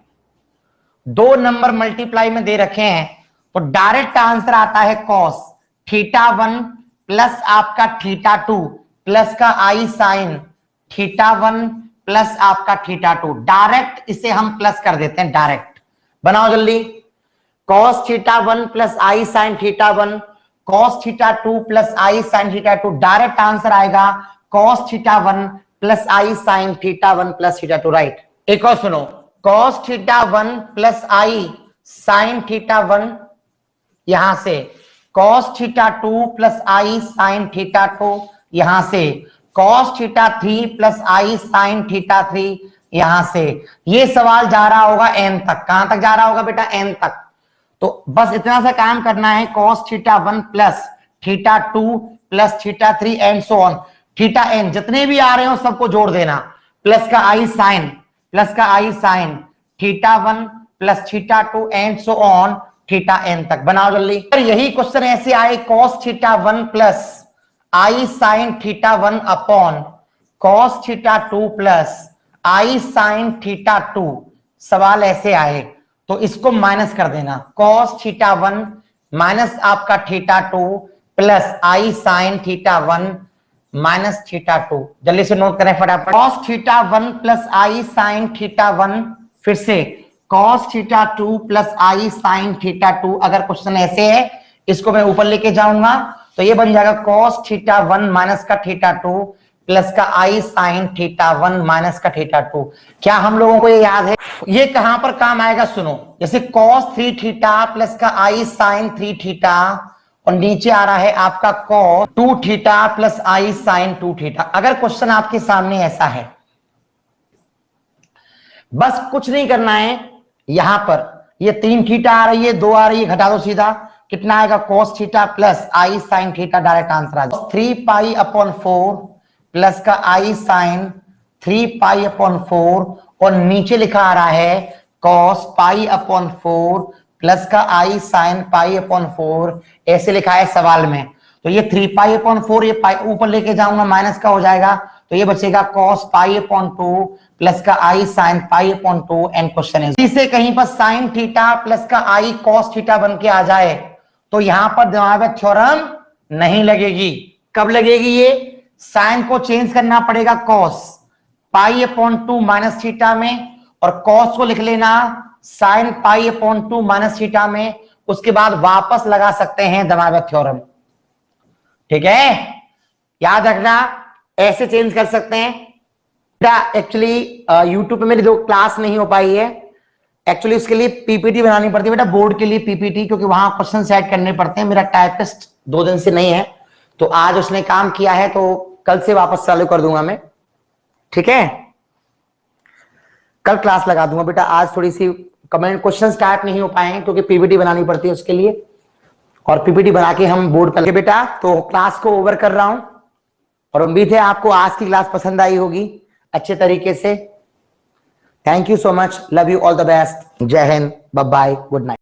दो नंबर मल्टीप्लाई में दे रखे हैं, तो डायरेक्ट आंसर आता है cos θ1 प्लस आपका θ2 प्लस का आई साइन θ1 प्लस आपका θ2। डायरेक्ट इसे हम प्लस कर देते हैं, डायरेक्ट बनाओ जल्दी। cos θ1 plus i sine θ1, cos θ2 plus i sign θ2, direct answer आएगा cos θ1 plus i sine θ1 plus θ2, right. एक और सुनो, cos θ1 प्लस आई साइन θ1, यहां से cos θ2 प्लस आई साइन θ2, यहां से cos θ3 प्लस आई साइन θ3, यहां से। ये सवाल जा रहा होगा n तक, कहां तक जा रहा होगा बेटा, n तक। तो बस इतना सा काम करना है, cos θ1 plus θ2 plus θ3 and so on, θn जितने भी आ रहे हो सबको जोड़ देना, प्लस का i sine θ1 plus θ2 and so on θn तक। बनाओ जल्दी। यही क्वेश्चन ऐसे आए, cos θ1 plus i sine θ1 upon cos θ2 plus i sign θ2, सवाल ऐसे आए तो इसको माइनस कर देना, cos θ1 माइनस आपका θ2 प्लस आई साइन θ1 माइनस θ2। जल्दी से नोट करें फटाफट, cos θ1 प्लस आई साइन θ1, फिर से cos θ2 प्लस आई साइन θ2। अगर क्वेश्चन ऐसे है, इसको मैं ऊपर लेके जाऊंगा तो ये बन जाएगा cos θ1 माइनस का θ2 प्लस का आई साइन θ1 माइनस का θ2। क्या हम लोगों को ये याद है? ये कहां पर काम आएगा सुनो, जैसे cos 3θ प्लस का आई साइन 3θ और नीचे आ रहा है आपका cos 2θ प्लस आई साइन 2θ। अगर क्वेश्चन आपके सामने ऐसा है, बस कुछ नहीं करना है, यहां पर ये 3θ आ रही है, 2 आ रही है, घटा दो सीधा, कितना आएगा cos θ plus i sign θ, direct answer आ जाएगा 3π/4 प्लस का आई साइन 3π/4 और नीचे लिखा आ रहा है cos π/4 प्लस का आई साइन π/4, ऐसे लिखा है सवाल में। तो ये 3π/4 ये ऊपर लेके जाऊंगा, माइनस का हो जाएगा, तो ये बचेगा cos π/2 प्लस का आई साइन π/2 एंड क्वेश्चन है। इसे कहीं पर साइन थीटा प्लस का आई cos थीटा बन के आ जाए तो यहां पर दिमाग थ्योरम नहीं लगेगी। कब लगेगी? ये साइन को चेंज करना पड़ेगा cos π/2 माइनस थीटा में, और cos को लिख लेना साइन π/2 माइनस थीटा में, उसके बाद वापस लगा सकते हैं दमावे थ्योरम। ठीक है, याद रखना, ऐसे चेंज कर सकते हैं। एक्चुअली यूट्यूब पे मेरी दो क्लास नहीं हो पाई है, एक्चुअली उसके लिए पीपीटी बनानी पड़ती है बेटा, बोर्ड के लिए पीपीटी, क्योंकि वहां क्वेश्चन सेट करने पड़ते हैं। मेरा टाइपिस्ट 2 दिन से नहीं है, तो आज उसने काम किया है, तो कल से वापस चालू कर दूंगा मैं, ठीक है। कल क्लास लगा दूंगा बेटा। आज थोड़ी सी कमेंट क्वेश्चन स्टार्ट नहीं हो पाए हैं क्योंकि पीपीटी बनानी पड़ती है उसके लिए, और पीपीटी बना के हम बोर्ड पर बेटा। तो क्लास को ओवर कर रहा हूं और उम्मीद है आपको आज की क्लास पसंद आई होगी अच्छे तरीके से। Thank you so much, love you, all the best, Jai Hind, bye bye, good night.